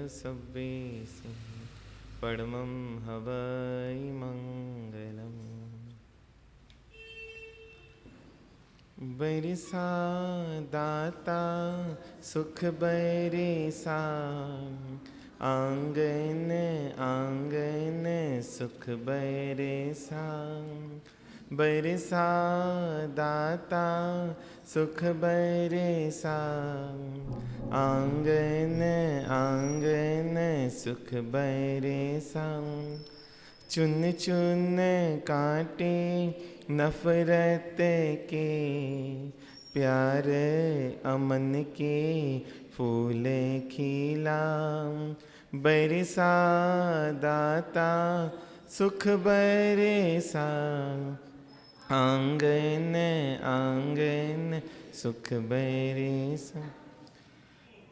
सव्वेसु परमं हवै मङ्गलम्। बरसा दाता सुख बरसा, आंगन आंगन सुख बरसा। बरसा दाता सुख बरसा, आंगन आंगन सुख बरसा। चुन चुन काटे नफरत के, प्यार अमन के फूल खिला। बरसा दाता सुख बरसा, आंगन आंगन सुख बरसा।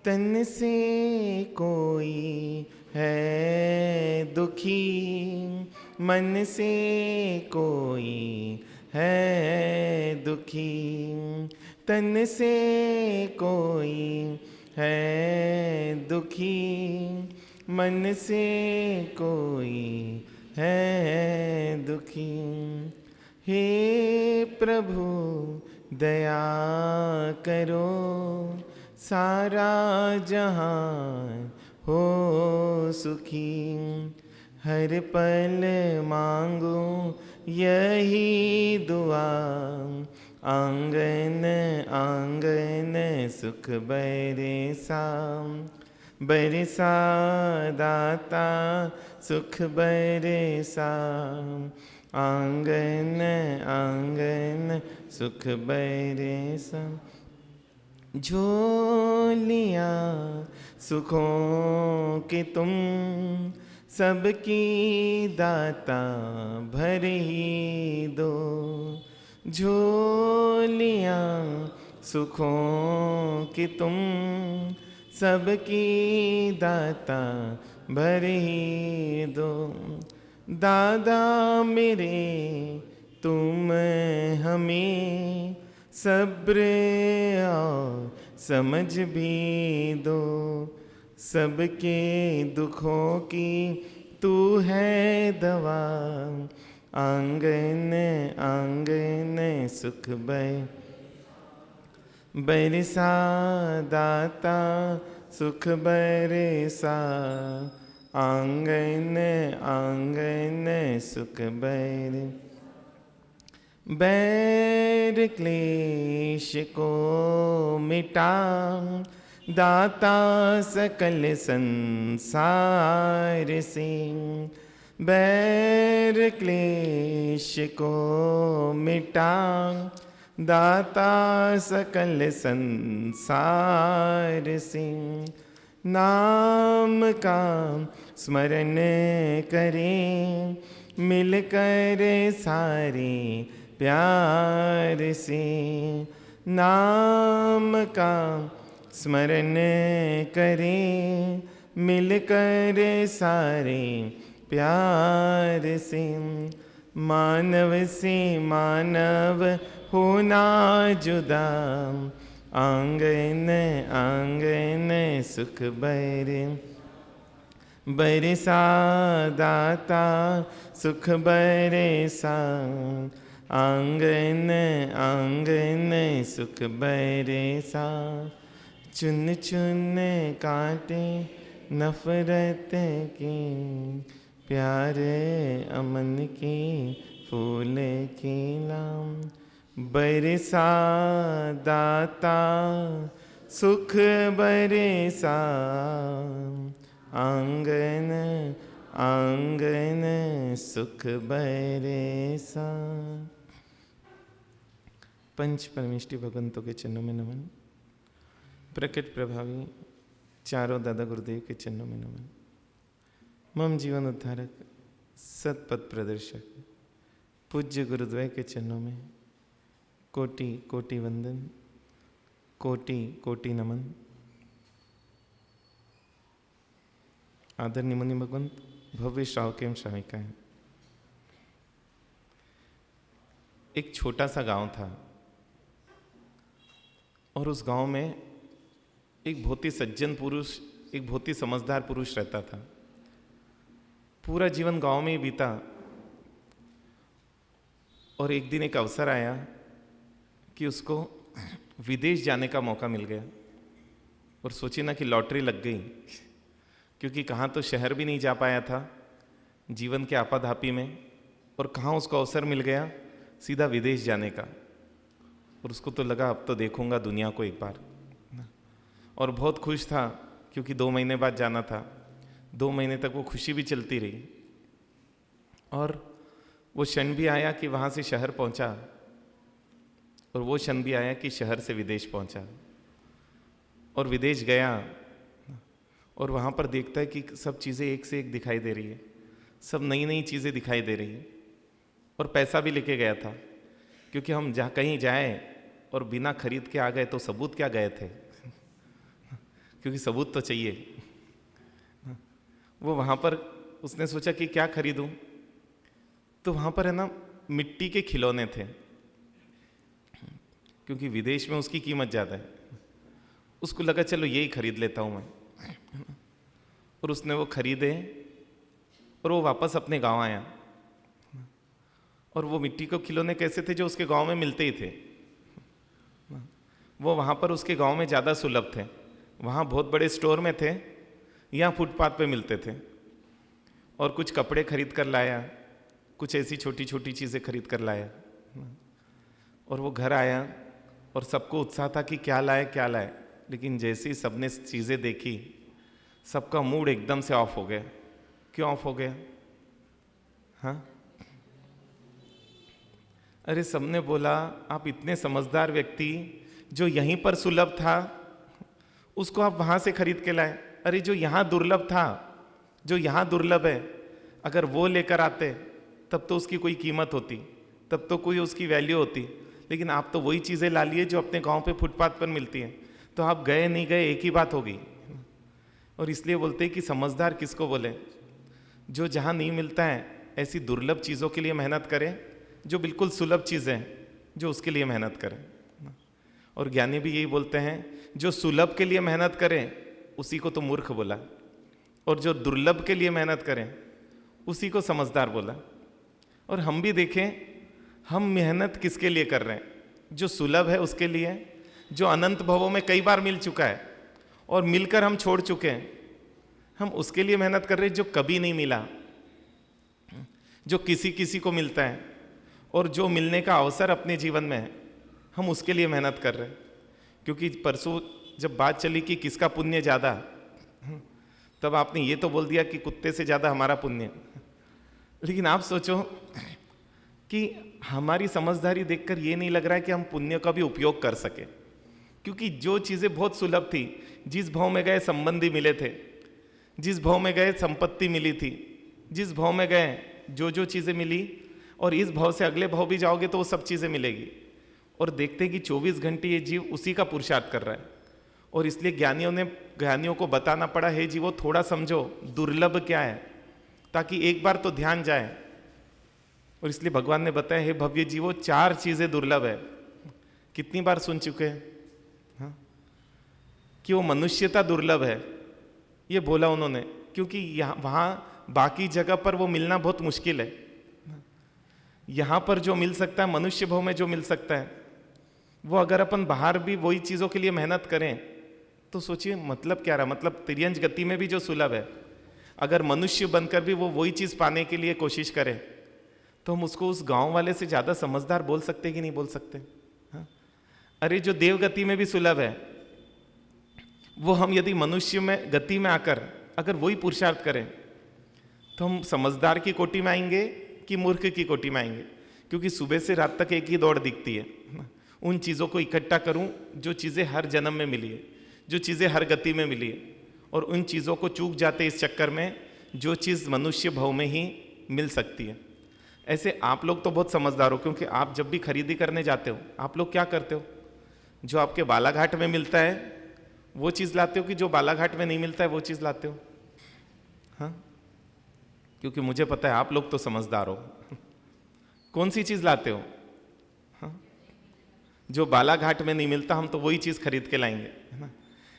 तन से कोई है दुखी, मन से कोई है दुखी। तन से कोई है दुखी, मन से कोई है दुखी। हे प्रभु दया करो, सारा जहान हो सुखी। हर पल मांगो यही दुआ, आंगन आंगन सुख बरसा। बरसा दाता सुख बरसा, आंगन आंगन सुख बरसा। झोलियाँ सुखों की तुम सबकी दाता भर ही दो। झोलियाँ सुखों की तुम सबकी दाता भर ही दो। दादा मेरे तुम हमें सब्र और समझ भी दो। सबके दुखों की तू है दवा, आंगन आंगन सुख बरसा दाता सुख बरसा, आंगन आंगन सुख बरसा। बैर क्लेश को मिटा दाता सकल संसार से। बैर क्लेश को मिटा दाता सकल संसार से। नाम का स्मरण करें मिलकर सारे प्यार से। नाम का स्मरण करें मिलकर सारे प्यार से। मानव से मानव होना जुदा, आंगन आंगन सुख बरसा दाता सुख बरसा, आंगन आंगन सुख बरसा। चुन चुन काटे नफरत के, प्यार अमन के फूल खिला। बरसा दाता सुख बरसा, आंगन आंगन सुख बरसा। पंच परमेष्टि भगवंतों के चरणों में नमन। प्रकट प्रभावी चारों दादा गुरुदेव के चरणों में नमन। मम जीवन उद्धारक सतपथ प्रदर्शक पूज्य गुरुद्वय के चरणों में कोटि कोटि वंदन, कोटि कोटि नमन। आदरणीय मुनि भगवंत, भव्य श्रावक एवं श्राविकाएं, एक छोटा सा गांव था और उस गांव में एक बहुत ही सज्जन पुरुष एक बहुत ही समझदार पुरुष रहता था। पूरा जीवन गांव में ही बीता और एक दिन एक अवसर आया कि उसको विदेश जाने का मौका मिल गया। और सोची ना कि लॉटरी लग गई, क्योंकि कहाँ तो शहर भी नहीं जा पाया था जीवन के आपाधापी में, और कहाँ उसको अवसर मिल गया सीधा विदेश जाने का। और उसको तो लगा अब तो देखूंगा दुनिया को एक बार, और बहुत खुश था क्योंकि 2 महीने बाद जाना था। 2 महीने तक वो खुशी भी चलती रही, और वो क्षण भी आया कि वहाँ से शहर पहुँचा, और वो क्षण भी आया कि शहर से विदेश पहुँचा। और विदेश गया और वहाँ पर देखता है कि सब चीज़ें एक से एक दिखाई दे रही है, सब नई नई चीज़ें दिखाई दे रही है। और पैसा भी लेके गया था, क्योंकि हम जहाँ कहीं जाएं और बिना खरीद के आ गए तो सबूत क्या गए थे, क्योंकि सबूत तो चाहिए। वो वहाँ पर उसने सोचा कि क्या खरीदूं, तो वहाँ पर है ना मिट्टी के खिलौने थे, क्योंकि विदेश में उसकी कीमत ज़्यादा है। उसको लगा चलो यही खरीद लेता हूँ मैं, और उसने वो खरीदे और वो वापस अपने गांव आया। और वो मिट्टी के खिलौने कैसे थे, जो उसके गांव में मिलते ही थे। वो वहाँ पर उसके गांव में ज़्यादा सुलभ थे, वहाँ बहुत बड़े स्टोर में थे, यहाँ फुटपाथ पे मिलते थे। और कुछ कपड़े खरीद कर लाया, कुछ ऐसी छोटी छोटी चीज़ें खरीद कर लाया। और वो घर आया और सबको उत्साह था कि क्या लाए क्या लाए, लेकिन जैसे ही सबने चीज़ें देखी सबका मूड एकदम से ऑफ हो गया। क्यों ऑफ हो गया? हाँ, अरे सबने बोला आप इतने समझदार व्यक्ति, जो यहीं पर सुलभ था उसको आप वहाँ से खरीद के लाए। अरे जो यहाँ दुर्लभ था, जो यहाँ दुर्लभ है, अगर वो लेकर आते तब तो उसकी कोई कीमत होती, तब तो कोई उसकी वैल्यू होती। लेकिन आप तो वही चीज़ें ला लिए जो अपने गांव पे फुटपाथ पर मिलती हैं, तो आप गए नहीं गए एक ही बात होगी। और इसलिए बोलते हैं कि समझदार किसको बोले, जो जहाँ नहीं मिलता है ऐसी दुर्लभ चीज़ों के लिए मेहनत करें, जो बिल्कुल सुलभ चीज़ें हैं जो उसके लिए मेहनत करें। और ज्ञानी भी यही बोलते हैं, जो सुलभ के लिए मेहनत करें उसी को तो मूर्ख बोला, और जो दुर्लभ के लिए मेहनत करें उसी को समझदार बोला। और हम भी देखें, हम मेहनत किसके लिए कर रहे हैं? जो सुलभ है उसके लिए, जो अनंत भवों में कई बार मिल चुका है और मिलकर हम छोड़ चुके हैं, हम उसके लिए मेहनत कर रहे हैं जो कभी नहीं मिला, जो किसी किसी को मिलता है, और जो मिलने का अवसर अपने जीवन में है हम उसके लिए मेहनत कर रहे हैं। क्योंकि परसों जब बात चली कि किसका पुण्य ज़्यादा, तब आपने ये तो बोल दिया कि कुत्ते से ज़्यादा हमारा पुण्य। लेकिन आप सोचो कि हमारी समझदारी देखकर ये नहीं लग रहा है कि हम पुण्य का भी उपयोग कर सके, क्योंकि जो चीज़ें बहुत सुलभ थी, जिस भाव में गए संबंधी मिले थे, जिस भाव में गए संपत्ति मिली थी, जिस भाव में गए जो चीज़ें मिली, और इस भाव से अगले भाव भी जाओगे तो वो सब चीज़ें मिलेगी। और देखते हैं कि 24 घंटे ये जीव उसी का पुरुषार्थ कर रहा है। और इसलिए ज्ञानियों को बताना पड़ा, हे जीवो थोड़ा समझो दुर्लभ क्या है, ताकि एक बार तो ध्यान जाए। और इसलिए भगवान ने बताया, हे भव्य जीवो 4 चीज़ें दुर्लभ है। कितनी बार सुन चुके हैं हाँ? कि वो मनुष्यता दुर्लभ है, ये बोला उन्होंने, क्योंकि यहाँ वहाँ बाकी जगह पर वो मिलना बहुत मुश्किल है। यहाँ पर जो मिल सकता है, मनुष्य भाव में जो मिल सकता है, वो अगर अपन बाहर भी वही चीज़ों के लिए मेहनत करें तो सोचिए मतलब क्या रहा। मतलब तिर्यंच गति में भी जो सुलभ है, अगर मनुष्य बनकर भी वो वही चीज़ पाने के लिए कोशिश करें, तो हम उसको उस गांव वाले से ज़्यादा समझदार बोल सकते कि नहीं बोल सकते? हाँ? अरे जो देव गति में भी सुलभ है, वो हम यदि मनुष्य में गति में आकर अगर वही पुरुषार्थ करें, तो हम समझदार की कोटि में आएंगे कि मूर्ख की कोटि में आएंगे? क्योंकि सुबह से रात तक एक ही दौड़ दिखती है, उन चीज़ों को इकट्ठा करूं जो चीज़ें हर जन्म में मिली है, जो चीज़ें हर गति में मिली है, और उन चीज़ों को चूक जाते इस चक्कर में जो चीज़ मनुष्य भाव में ही मिल सकती है। ऐसे आप लोग तो बहुत समझदार हो, क्योंकि आप जब भी खरीदी करने जाते हो आप लोग क्या करते हो? जो आपके बालाघाट में मिलता है वो चीज़ लाते हो, कि जो बालाघाट में नहीं मिलता है वो चीज़ लाते हो? हाँ, क्योंकि मुझे पता है आप लोग तो समझदार हो। कौन सी चीज़ लाते हो? हाँ, जो बालाघाट में नहीं मिलता हम तो वही चीज़ खरीद के लाएंगे, है ना?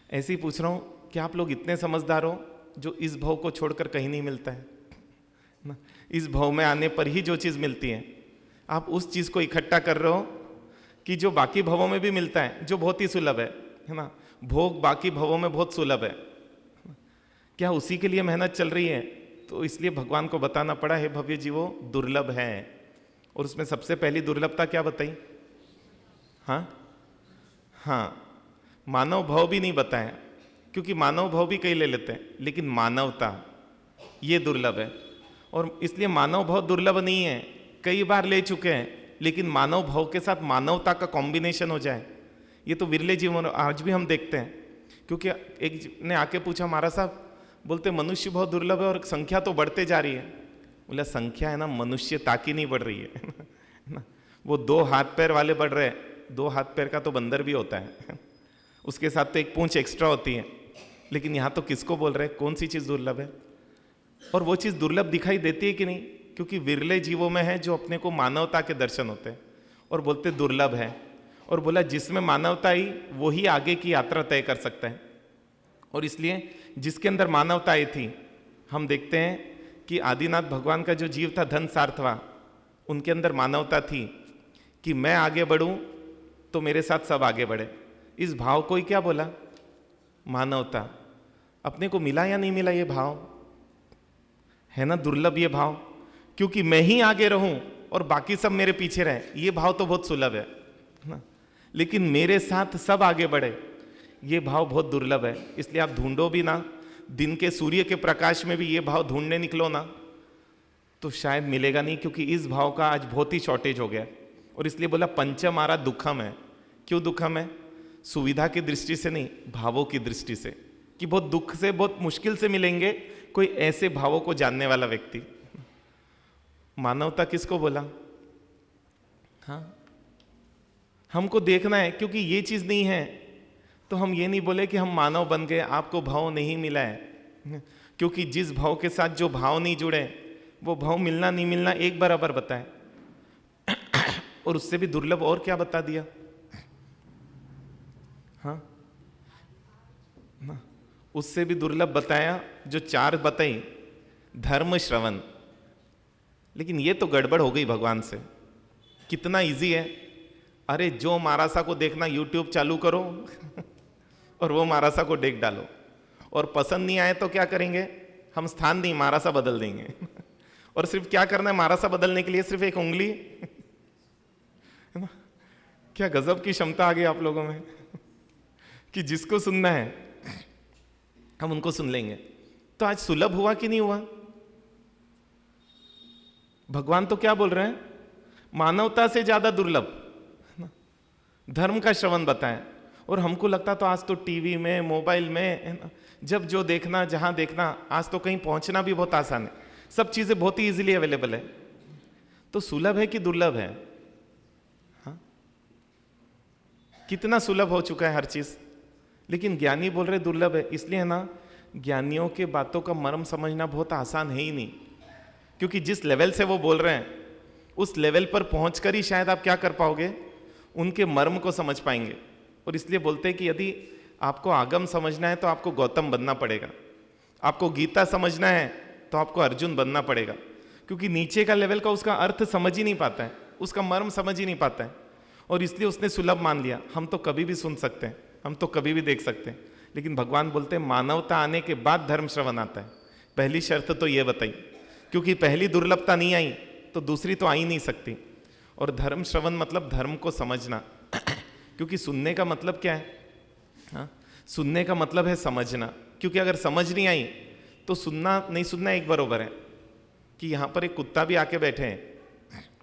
ऐसे ही पूछ रहा हूँ, क्या आप लोग इतने समझदार हो जो इस भव को छोड़कर कहीं नहीं मिलता है ना? इस भव में आने पर ही जो चीज़ मिलती है, आप उस चीज़ को इकट्ठा कर रहे हो कि जो बाकी भवों में भी मिलता है, जो बहुत ही सुलभ है ना? भोग बाकी भवों में बहुत सुलभ है, क्या उसी के लिए मेहनत चल रही है? तो इसलिए भगवान को बताना पड़ा है भव्य जीवो दुर्लभ है। और उसमें सबसे पहली दुर्लभता क्या बताई? हाँ, मानव भाव भी नहीं बताया, क्योंकि मानव भाव भी कई ले लेते हैं, लेकिन मानवता ये दुर्लभ है। और इसलिए मानव भाव दुर्लभ नहीं है, कई बार ले चुके हैं, लेकिन मानव भाव के साथ मानवता का कॉम्बिनेशन हो जाए, ये तो विरले जीवन आज भी हम देखते हैं। क्योंकि एक ने आके पूछा, महाराज साहब बोलते मनुष्य बहुत दुर्लभ है और संख्या तो बढ़ते जा रही है। बोला संख्या है ना, मनुष्यता की नहीं बढ़ रही है ना। वो 2 हाथ पैर वाले बढ़ रहे हैं, 2 हाथ पैर का तो बंदर भी होता है, उसके साथ तो एक पूंछ एक्स्ट्रा होती है। लेकिन यहाँ तो किसको बोल रहे हैं, कौन सी चीज़ दुर्लभ है? और वो चीज़ दुर्लभ दिखाई देती है कि नहीं? क्योंकि विरले जीवों में है जो अपने को मानवता के दर्शन होते हैं और बोलते दुर्लभ है। और बोला जिसमें मानवता आई वो ही आगे की यात्रा तय कर सकता है। और इसलिए जिसके अंदर मानवता आई थी, हम देखते हैं कि आदिनाथ भगवान का जो जीव था धन सार्थवा, उनके अंदर मानवता थी कि मैं आगे बढ़ूं तो मेरे साथ सब आगे बढ़े। इस भाव को ही क्या बोला? मानवता। अपने को मिला या नहीं मिला ये भाव? है ना दुर्लभ ये भाव, क्योंकि मैं ही आगे रहूं और बाकी सब मेरे पीछे रहे, ये भाव तो बहुत सुलभ है ना। लेकिन मेरे साथ सब आगे बढ़े, ये भाव बहुत दुर्लभ है। इसलिए आप ढूंढो भी ना, दिन के सूर्य के प्रकाश में भी ये भाव ढूंढने निकलो ना, तो शायद मिलेगा नहीं, क्योंकि इस भाव का आज बहुत ही शॉर्टेज हो गया। और इसलिए बोला पंचमारा दुखम है। क्यों दुखम है? सुविधा की दृष्टि से नहीं, भावों की दृष्टि से, कि बहुत दुख से, बहुत मुश्किल से मिलेंगे कोई ऐसे भावों को जानने वाला व्यक्ति। मानवता किसको बोला? हाँ, हमको देखना है, क्योंकि ये चीज नहीं है तो हम ये नहीं बोले कि हम मानव बन गए, आपको भाव नहीं मिला है। क्योंकि जिस भाव के साथ जो भाव नहीं जुड़े, वो भाव मिलना नहीं मिलना एक बराबर बताए। और उससे भी दुर्लभ और क्या बता दिया? हाँ, उससे भी दुर्लभ बताया जो 4 बताई, धर्म श्रवण। लेकिन ये तो गड़बड़ हो गई भगवान से। कितना इजी है, अरे जो मारासा को देखना यूट्यूब चालू करो और वो मारासा को देख डालो, और पसंद नहीं आए तो क्या करेंगे? हम स्थान नहीं, मारासा बदल देंगे। और सिर्फ क्या करना है मारासा बदलने के लिए? सिर्फ एक उंगली, है ना? क्या गजब की क्षमता आ गई आप लोगों में कि जिसको सुनना है हम उनको सुन लेंगे। तो आज सुलभ हुआ कि नहीं हुआ? भगवान तो क्या बोल रहे हैं? मानवता से ज्यादा दुर्लभ धर्म का श्रवण बताएं। और हमको लगता तो आज तो टीवी में, मोबाइल में, है ना, जब जो देखना, जहां देखना, आज तो कहीं पहुंचना भी बहुत आसान है, सब चीजें बहुत ही इजीली अवेलेबल है। तो सुलभ है कि दुर्लभ है? हाँ, कितना सुलभ हो चुका है हर चीज। लेकिन ज्ञानी बोल रहे दुर्लभ है। इसलिए है ना, ज्ञानियों के बातों का मर्म समझना बहुत आसान है ही नहीं, क्योंकि जिस लेवल से वो बोल रहे हैं उस लेवल पर पहुंचकर ही शायद आप क्या कर पाओगे? उनके मर्म को समझ पाएंगे। और इसलिए बोलते हैं कि यदि आपको आगम समझना है तो आपको गौतम बनना पड़ेगा, आपको गीता समझना है तो आपको अर्जुन बनना पड़ेगा, क्योंकि नीचे का लेवल का उसका अर्थ समझ ही नहीं पाता है, उसका मर्म समझ ही नहीं पाता है। और इसलिए उसने सुलभ मान लिया। हम तो कभी भी सुन सकते हैं, हम तो कभी भी देख सकते हैं, लेकिन भगवान बोलते हैं मानवता आने के बाद धर्म श्रवण आता है। पहली शर्त तो ये बताई, क्योंकि पहली दुर्लभता नहीं आई तो दूसरी तो आ ही नहीं सकती। और धर्म श्रवण मतलब धर्म को समझना, क्योंकि सुनने का मतलब क्या है? हाँ, सुनने का मतलब है समझना। क्योंकि अगर समझ नहीं आई तो सुनना नहीं सुनना एक बराबर है। कि यहाँ पर एक कुत्ता भी आके बैठे हैं,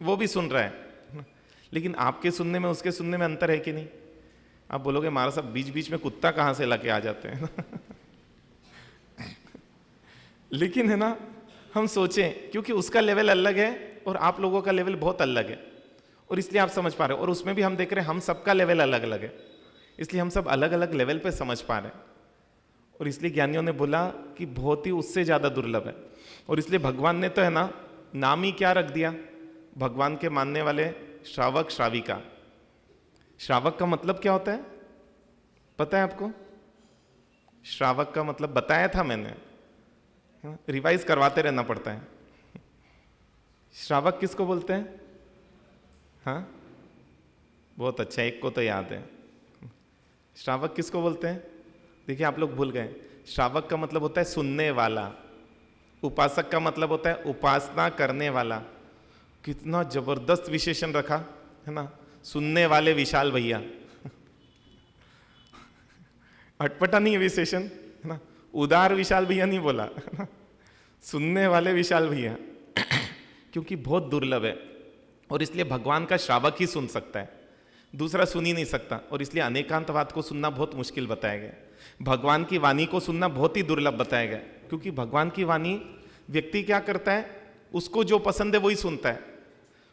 वो भी सुन रहा है, लेकिन आपके सुनने में उसके सुनने में अंतर है कि नहीं? आप बोलोगे हमारा सब बीच बीच में कुत्ता कहाँ से लाके आ जाते हैं लेकिन है ना, हम सोचें, क्योंकि उसका लेवल अलग है और आप लोगों का लेवल बहुत अलग है, और इसलिए आप समझ पा रहे हो। और उसमें भी हम देख रहे हैं हम सबका लेवल अलग अलग है, इसलिए हम सब अलग अलग लेवल पे समझ पा रहे हैं। और इसलिए ज्ञानियों ने बोला कि बहुत ही उससे ज्यादा दुर्लभ है। और इसलिए भगवान ने तो है ना नाम ही क्या रख दिया भगवान के मानने वाले? श्रावक श्राविका। श्रावक का मतलब क्या होता है पता है आपको? श्रावक का मतलब बताया था मैंने, रिवाइज करवाते रहना पड़ता है। श्रावक किसको बोलते हैं? हाँ, बहुत अच्छा, एक को तो याद है। श्रावक किसको बोलते हैं? देखिए आप लोग भूल गए। श्रावक का मतलब होता है सुनने वाला, उपासक का मतलब होता है उपासना करने वाला। कितना जबरदस्त विशेषण रखा है ना, सुनने वाले विशाल भैया। अटपटा नहीं है विशेषण, है ना, उदार विशाल भैया नहीं बोला, है ना, सुनने वाले विशाल भैया। क्योंकि बहुत दुर्लभ है और इसलिए भगवान का श्रावक ही सुन सकता है, दूसरा सुन ही नहीं सकता। और इसलिए अनेकांतवाद को सुनना बहुत मुश्किल बताया गया, भगवान की वाणी को सुनना बहुत ही दुर्लभ बताया गया। क्योंकि भगवान की वाणी व्यक्ति क्या करता है, उसको जो पसंद है वही सुनता है,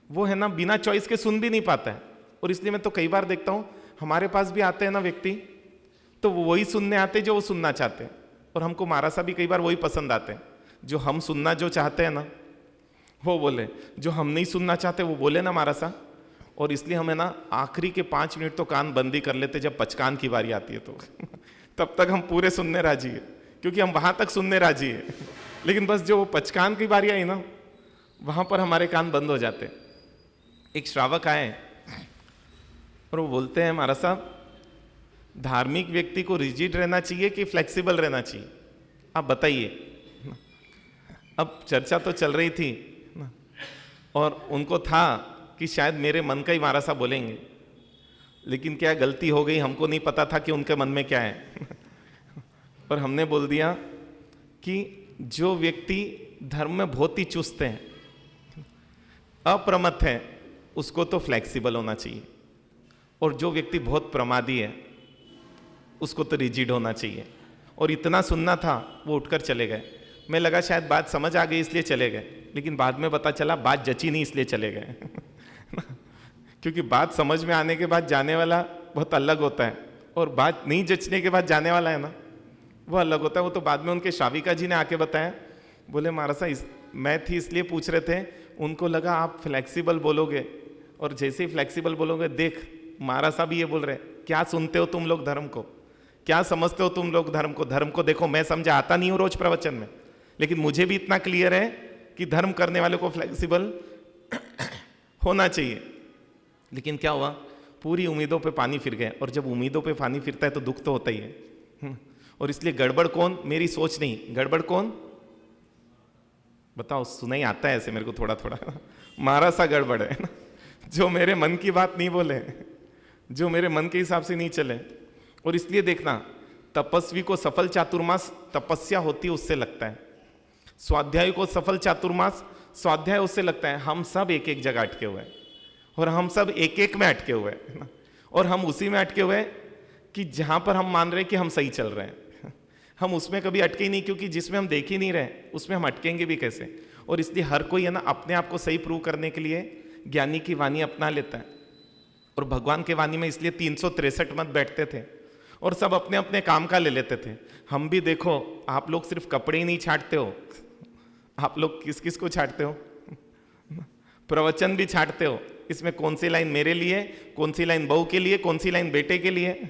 वो है ना बिना चॉइस के सुन भी नहीं पाता है। और इसलिए मैं तो कई बार देखता हूं हमारे पास भी आते हैं ना व्यक्ति, तो वो वही सुनने आते जो वो सुनना चाहते हैं। और हमको महाराज भी कई बार वही पसंद आते हैं, जो हम सुनना जो चाहते हैं ना वो बोले, जो हम नहीं सुनना चाहते वो बोले ना महाराज। और इसलिए हमें ना आखिरी के 5 मिनट तो कान बंदी कर लेते जब पचकान की बारी आती है तो तब तक हम पूरे सुनने राजी है, क्योंकि हम वहां तक सुनने राजी है। लेकिन बस जो पचकान की बारी आई ना, वहां पर हमारे कान बंद हो जाते। एक श्रावक आए और वो बोलते हैं महाराज साहब, धार्मिक व्यक्ति को रिजिड रहना चाहिए कि फ्लेक्सिबल रहना चाहिए, आप बताइए। अब चर्चा तो चल रही थी और उनको था कि शायद मेरे मन का ही महाराज साहब बोलेंगे, लेकिन क्या गलती हो गई, हमको नहीं पता था कि उनके मन में क्या है। और हमने बोल दिया कि जो व्यक्ति धर्म में बहुत ही चुस्त है, अप्रमत्त है, उसको तो फ्लेक्सिबल होना चाहिए, और जो व्यक्ति बहुत प्रमादी है उसको तो रिजिड होना चाहिए। और इतना सुनना था, वो उठकर चले गए। मैं लगा शायद बात समझ आ गई इसलिए चले गए, लेकिन बाद में पता चला बात जची नहीं इसलिए चले गए। क्योंकि बात समझ में आने के बाद जाने वाला बहुत अलग होता है, और बात नहीं जचने के बाद जाने वाला है ना, वो अलग होता है। वो तो बाद में उनके श्राविका जी ने आके बताया, बोले महाराज साहब मैं थी इसलिए पूछ रहे थे, उनको लगा आप फ्लेक्सिबल बोलोगे, और जैसे ही फ्लेक्सिबल बोलोगे, देख महाराज साहब ये बोल रहे, क्या सुनते हो तुम लोग धर्म को, क्या समझते हो तुम लोग धर्म को। धर्म को देखो, मैं समझा आता नहीं हूँ रोज प्रवचन में, लेकिन मुझे भी इतना क्लियर है कि धर्म करने वाले को फ्लेक्सिबल होना चाहिए। लेकिन क्या हुआ, पूरी उम्मीदों पे पानी फिर गए, और जब उम्मीदों पे पानी फिरता है तो दुख तो होता ही है। और इसलिए गड़बड़ कौन, मेरी सोच नहीं, गड़बड़ कौन बताओ, सुनाई आता है ऐसे मेरे को थोड़ा थोड़ा, महाराज सा गड़बड़ है ना, जो मेरे मन की बात नहीं बोले, जो मेरे मन के हिसाब से नहीं चले। और इसलिए देखना, तपस्वी को सफल चातुर्मास तपस्या होती है उससे लगता है, स्वाध्याय को सफल चातुर्मास स्वाध्याय उससे लगता है। हम सब एक एक जगह अटके हुए हैं, और हम सब एक एक में अटके हुए हैं, और हम उसी में अटके हुए हैं कि जहां पर हम मान रहे हैं कि हम सही चल रहे हैं, हम उसमें कभी अटके ही नहीं, क्योंकि जिसमें हम देख ही नहीं रहे उसमें हम अटकेंगे भी कैसे। और इसलिए हर कोई है ना अपने आप को सही प्रूव करने के लिए ज्ञानी की वाणी अपना लेता है। और भगवान के वाणी में इसलिए 363 मत बैठते थे, और सब अपने अपने काम का ले लेते थे। हम भी देखो, आप लोग सिर्फ कपड़े ही नहीं छांटते हो, आप लोग किस किस को छांटते हो, प्रवचन भी छांटते हो। इसमें कौन सी लाइन मेरे लिए, कौन सी लाइन बहू के लिए, कौन सी लाइन बेटे के लिए,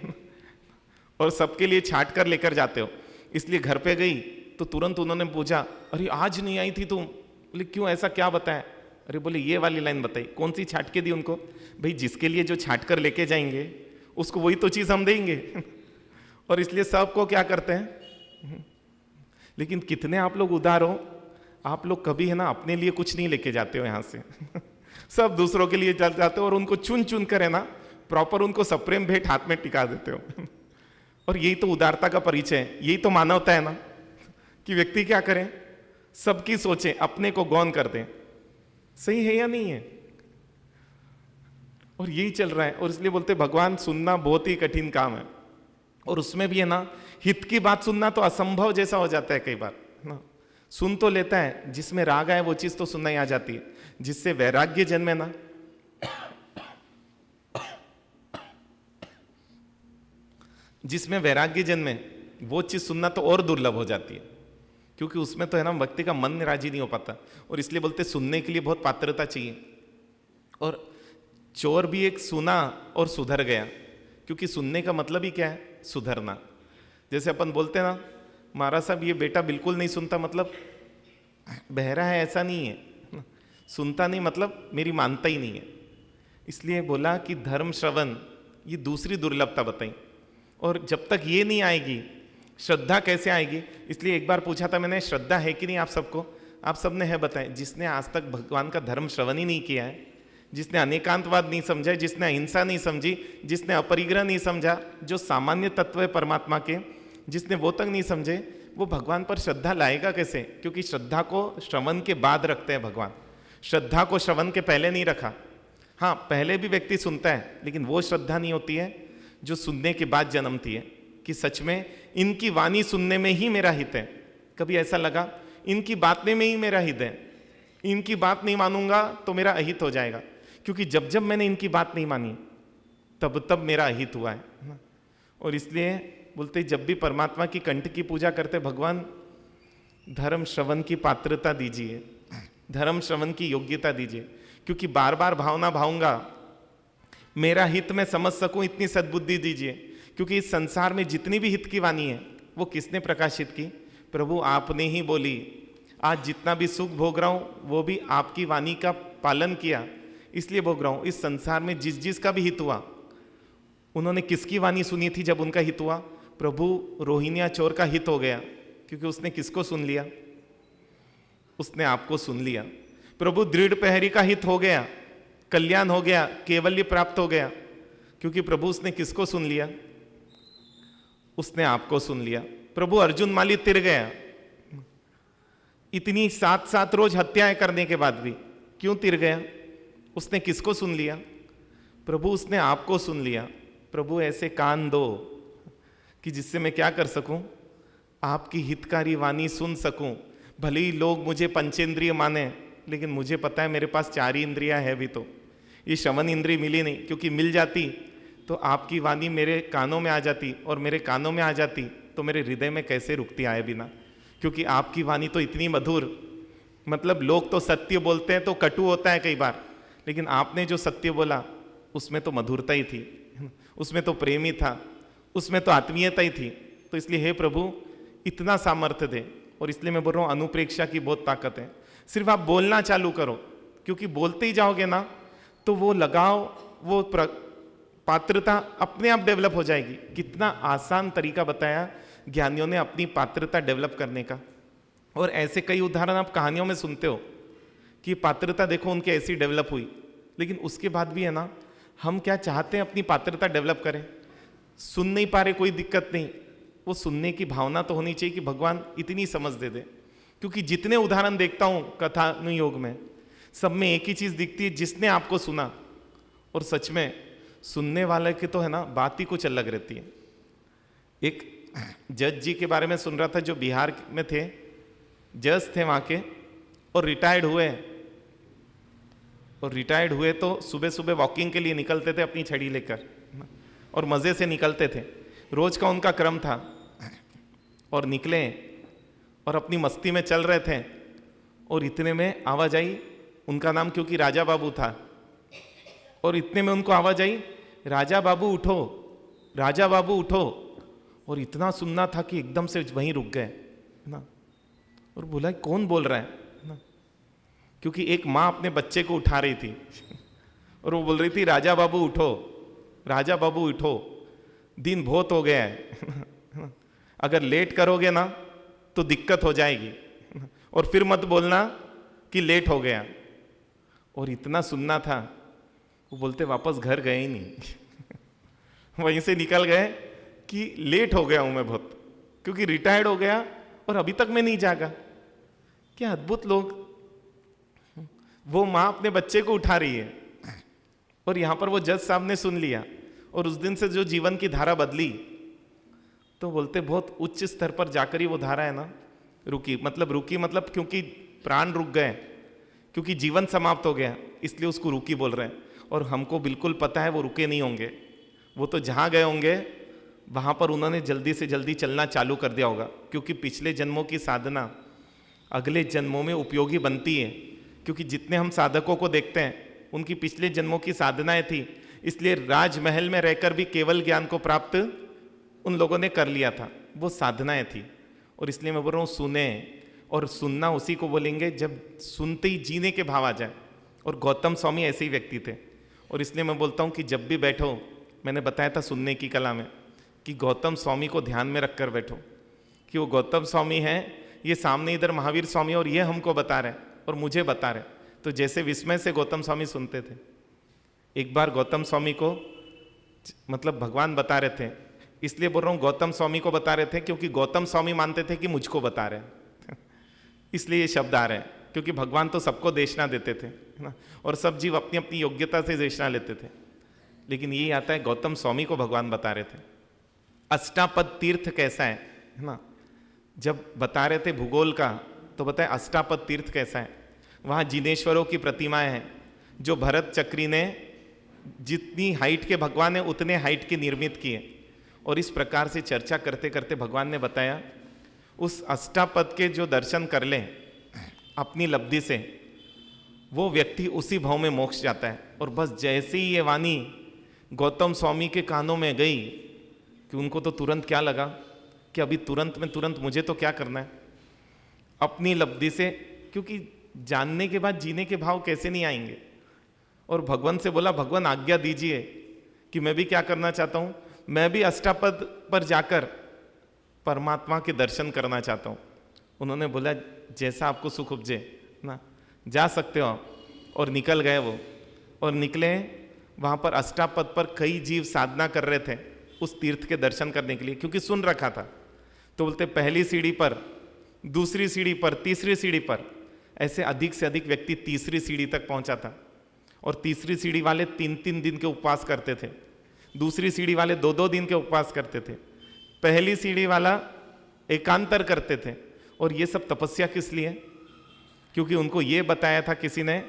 और सबके लिए छांट कर लेकर जाते हो। इसलिए घर पे गई तो तुरंत उन्होंने पूछा, अरे आज नहीं आई थी तुम, बोले क्यों, ऐसा क्या बताया। अरे बोले ये वाली लाइन बताई। कौन सी छांट के दी उनको, भाई जिसके लिए जो छांट कर लेके जाएंगे उसको वही तो चीज हम देंगे। और इसलिए सबको क्या करते हैं। लेकिन कितने आप लोग उदार हो, आप लोग कभी है ना अपने लिए कुछ नहीं लेके जाते हो यहां से, सब दूसरों के लिए चल जाते हो, और उनको चुन चुन कर है ना प्रॉपर उनको सप्रेम भेंट हाथ में टिका देते हो। और यही तो उदारता का परिचय है, यही तो मानवता है ना, कि व्यक्ति क्या करे, सबकी सोचे, अपने को गौन कर दे। सही है या नहीं है। और यही चल रहा है। और इसलिए बोलते भगवान सुनना बहुत ही कठिन काम है, और उसमें भी है ना हित की बात सुनना तो असंभव जैसा हो जाता है कई बार ना। सुन तो लेता है, जिसमें राग आए वो चीज तो सुनना ही आ जाती है, जिससे वैराग्य जन्मे ना, जिसमें वैराग्य जन्मे वो चीज सुनना तो और दुर्लभ हो जाती है, क्योंकि उसमें तो है ना व्यक्ति का मन राजी नहीं हो पाता। और इसलिए बोलते सुनने के लिए बहुत पात्रता चाहिए। और चोर भी एक सुना और सुधर गया, क्योंकि सुनने का मतलब ही क्या है, सुधरना। जैसे अपन बोलते हैं ना, महाराज साहब ये बेटा बिल्कुल नहीं सुनता, मतलब बहरा है ऐसा नहीं है, सुनता नहीं मतलब मेरी मानता ही नहीं है। इसलिए बोला कि धर्म श्रवण, ये दूसरी दुर्लभता बताई। और जब तक ये नहीं आएगी, श्रद्धा कैसे आएगी? इसलिए एक बार पूछा था मैंने, श्रद्धा है कि नहीं आप सबको? आप सबने है बताए। जिसने आज तक भगवान का धर्म श्रवण ही नहीं किया है, जिसने अनेकांतवाद नहीं समझा, जिसने अहिंसा नहीं समझी, जिसने अपरिग्रह नहीं समझा, जो सामान्य तत्व है परमात्मा के, जिसने वो तक नहीं समझे, वो भगवान पर श्रद्धा लाएगा कैसे? क्योंकि श्रद्धा को श्रवण के बाद रखते हैं भगवान, श्रद्धा को श्रवण के पहले नहीं रखा। हाँ, पहले भी व्यक्ति सुनता है, लेकिन वो श्रद्धा नहीं होती है जो सुनने के बाद जन्मती है कि सच में इनकी वाणी सुनने में ही मेरा हित है। कभी ऐसा लगा इनकी बातें में ही मेरा हित है, इनकी बात नहीं मानूंगा तो मेरा अहित हो जाएगा। क्योंकि जब जब मैंने इनकी बात नहीं मानी तब तब मेरा अहित हुआ है। और इसलिए बोलते जब भी परमात्मा की कंठ की पूजा करते, भगवान धर्म श्रवण की पात्रता दीजिए, धर्म श्रवण की योग्यता दीजिए। क्योंकि बार बार भावना भाऊंगा, मेरा हित मैं समझ सकूं, इतनी सद्बुद्धि दीजिए। क्योंकि इस संसार में जितनी भी हित की वाणी है वो किसने प्रकाशित की? प्रभु आपने ही बोली। आज जितना भी सुख भोग रहा हूं वो भी आपकी वाणी का पालन किया, इसलिए भोग रहा हूं। इस संसार में जिस जिसका भी हित हुआ, उन्होंने किसकी वाणी सुनी थी जब उनका हित हुआ? प्रभु रोहिणिया चोर का हित हो गया, क्योंकि उसने किसको सुन लिया? उसने आपको सुन लिया। प्रभु दृढ़ प्रहरी का हित हो गया, कल्याण हो गया, केवल्य प्राप्त हो गया, क्योंकि प्रभु उसने किसको सुन लिया? उसने आपको सुन लिया। प्रभु अर्जुन माली तिर गया, इतनी 7 रोज हत्याएं करने के बाद भी क्यों तिर गया? उसने किसको सुन लिया? प्रभु उसने आपको सुन लिया। प्रभु ऐसे कान दो कि जिससे मैं क्या कर सकूं? आपकी हितकारी वाणी सुन सकूं। भले ही लोग मुझे पंचेंद्रिय माने, लेकिन मुझे पता है मेरे पास 4 ही इंद्रियां है भी। तो ये श्रवण इंद्रिय मिली नहीं, क्योंकि मिल जाती तो आपकी वाणी मेरे कानों में आ जाती, और मेरे कानों में आ जाती तो मेरे हृदय में कैसे रुकती आए बिना? क्योंकि आपकी वाणी तो इतनी मधुर, मतलब लोग तो सत्य बोलते हैं तो कटु होता है कई बार, लेकिन आपने जो सत्य बोला उसमें तो मधुरता ही थी, उसमें तो प्रेम ही था, उसमें तो आत्मीयता ही थी। तो इसलिए हे प्रभु इतना सामर्थ्य दे। और इसलिए मैं बोल रहा हूँ अनुप्रेक्षा की बहुत ताकत है। सिर्फ आप बोलना चालू करो, क्योंकि बोलते ही जाओगे ना तो वो लगाव, वो पात्रता अपने आप डेवलप हो जाएगी। कितना आसान तरीका बताया ज्ञानियों ने अपनी पात्रता डेवलप करने का। और ऐसे कई उदाहरण आप कहानियों में सुनते हो कि पात्रता देखो उनकी ऐसी डेवलप हुई। लेकिन उसके बाद भी है ना, हम क्या चाहते हैं अपनी पात्रता डेवलप करें, सुन नहीं पा रहे, कोई दिक्कत नहीं, वो सुनने की भावना तो होनी चाहिए कि भगवान इतनी समझ दे दे। क्योंकि जितने उदाहरण देखता हूं कथानुयोग में, सब में एक ही चीज दिखती है, जिसने आपको सुना। और सच में सुनने वाले की तो है ना बात ही कुछ अलग रहती है। एक जज जी के बारे में सुन रहा था जो बिहार में थे, जज थे वहां के, और रिटायर्ड हुए तो सुबह सुबह वॉकिंग के लिए निकलते थे अपनी छड़ी लेकर, और मजे से निकलते थे, रोज का उनका क्रम था। और निकले और अपनी मस्ती में चल रहे थे, और इतने में आवाज आई, उनका नाम क्योंकि राजा बाबू था, और इतने में उनको आवाज आई, राजा बाबू उठो, राजा बाबू उठो। और इतना सुनना था कि एकदम से वहीं रुक गए ना, और बोला कौन बोल रहा है ना, क्योंकि एक माँ अपने बच्चे को उठा रही थी और वो बोल रही थी राजा बाबू उठो, राजा बाबू उठो, दिन बहुत हो गया है अगर लेट करोगे ना तो दिक्कत हो जाएगी, और फिर मत बोलना कि लेट हो गया। और इतना सुनना था, वो बोलते वापस घर गए ही नहीं वहीं से निकल गए कि लेट हो गया हूं मैं बहुत, क्योंकि रिटायर्ड हो गया और अभी तक मैं नहीं जागा। क्या अद्भुत लोग। वो माँ अपने बच्चे को उठा रही है, और यहां पर वो जज साहब ने सुन लिया, और उस दिन से जो जीवन की धारा बदली, तो बोलते बहुत उच्च स्तर पर जाकर ही वो धारा है ना रुकी। मतलब क्योंकि प्राण रुक गए, क्योंकि जीवन समाप्त हो गया, इसलिए उसको रुकी बोल रहे हैं। और हमको बिल्कुल पता है वो रुके नहीं होंगे, वो तो जहां गए होंगे वहां पर उन्होंने जल्दी से जल्दी चलना चालू कर दिया होगा, क्योंकि पिछले जन्मों की साधना अगले जन्मों में उपयोगी बनती है। क्योंकि जितने हम साधकों को देखते हैं उनकी पिछले जन्मों की साधनाएं थी, इसलिए राजमहल में रहकर भी केवल ज्ञान को प्राप्त उन लोगों ने कर लिया था। वो साधनाएं थी। और इसलिए मैं बोल रहा हूँ सुने, और सुनना उसी को बोलेंगे जब सुनते ही जीने के भाव आ जाए। और गौतम स्वामी ऐसे ही व्यक्ति थे। और इसलिए मैं बोलता हूँ कि जब भी बैठो, मैंने बताया था सुनने की कला में कि गौतम स्वामी को ध्यान में रखकर बैठो कि वो गौतम स्वामी हैं, ये सामने इधर महावीर स्वामी और ये हमको बता रहे और मुझे बता रहे। तो जैसे विस्मय से गौतम स्वामी सुनते थे। एक बार गौतम स्वामी को मतलब भगवान बता रहे थे, इसलिए बोल रहा हूँ गौतम स्वामी को बता रहे थे क्योंकि गौतम स्वामी मानते थे कि मुझको बता रहे हैं इसलिए ये शब्द आ रहे हैं, क्योंकि भगवान तो सबको देशना देते थे, है ना, और सब जीव अपनी अपनी योग्यता से देशना लेते थे। लेकिन यही आता है गौतम स्वामी को भगवान बता रहे थे अष्टापद तीर्थ कैसा है ना। जब बता रहे थे भूगोल का तो बताए अष्टापद तीर्थ कैसा है। वहाँ जिनेश्वरों की प्रतिमाएं हैं जो भरत चक्री ने जितनी हाइट के भगवान है उतने हाइट के निर्मित किए। और इस प्रकार से चर्चा करते करते भगवान ने बताया उस अष्टापद के जो दर्शन कर ले अपनी लब्धि से, वो व्यक्ति उसी भाव में मोक्ष जाता है। और बस जैसे ही ये वाणी गौतम स्वामी के कानों में गई कि उनको तो तुरंत क्या लगा कि अभी तुरंत में तुरंत मुझे तो क्या करना है अपनी लब्धि से, क्योंकि जानने के बाद जीने के भाव कैसे नहीं आएंगे। और भगवान से बोला भगवान आज्ञा दीजिए कि मैं भी क्या करना चाहता हूँ, मैं भी अष्टापद पर जाकर परमात्मा के दर्शन करना चाहता हूँ। उन्होंने बोला जैसा आपको सुख उपजे ना, जा सकते हो आप। और निकल गए वो, और निकले वहाँ पर अष्टापद पर कई जीव साधना कर रहे थे उस तीर्थ के दर्शन करने के लिए, क्योंकि सुन रखा था। तो बोलते पहली सीढ़ी पर, दूसरी सीढ़ी पर, तीसरी सीढ़ी पर, ऐसे अधिक से अधिक व्यक्ति तीसरी सीढ़ी तक पहुंचा था। और तीसरी सीढ़ी वाले 3-3 दिन के उपवास करते थे, दूसरी सीढ़ी वाले 2-2 दिन के उपवास करते थे, पहली सीढ़ी वाला एकांतर करते थे। और ये सब तपस्या किस लिए? क्योंकि उनको ये बताया था किसी ने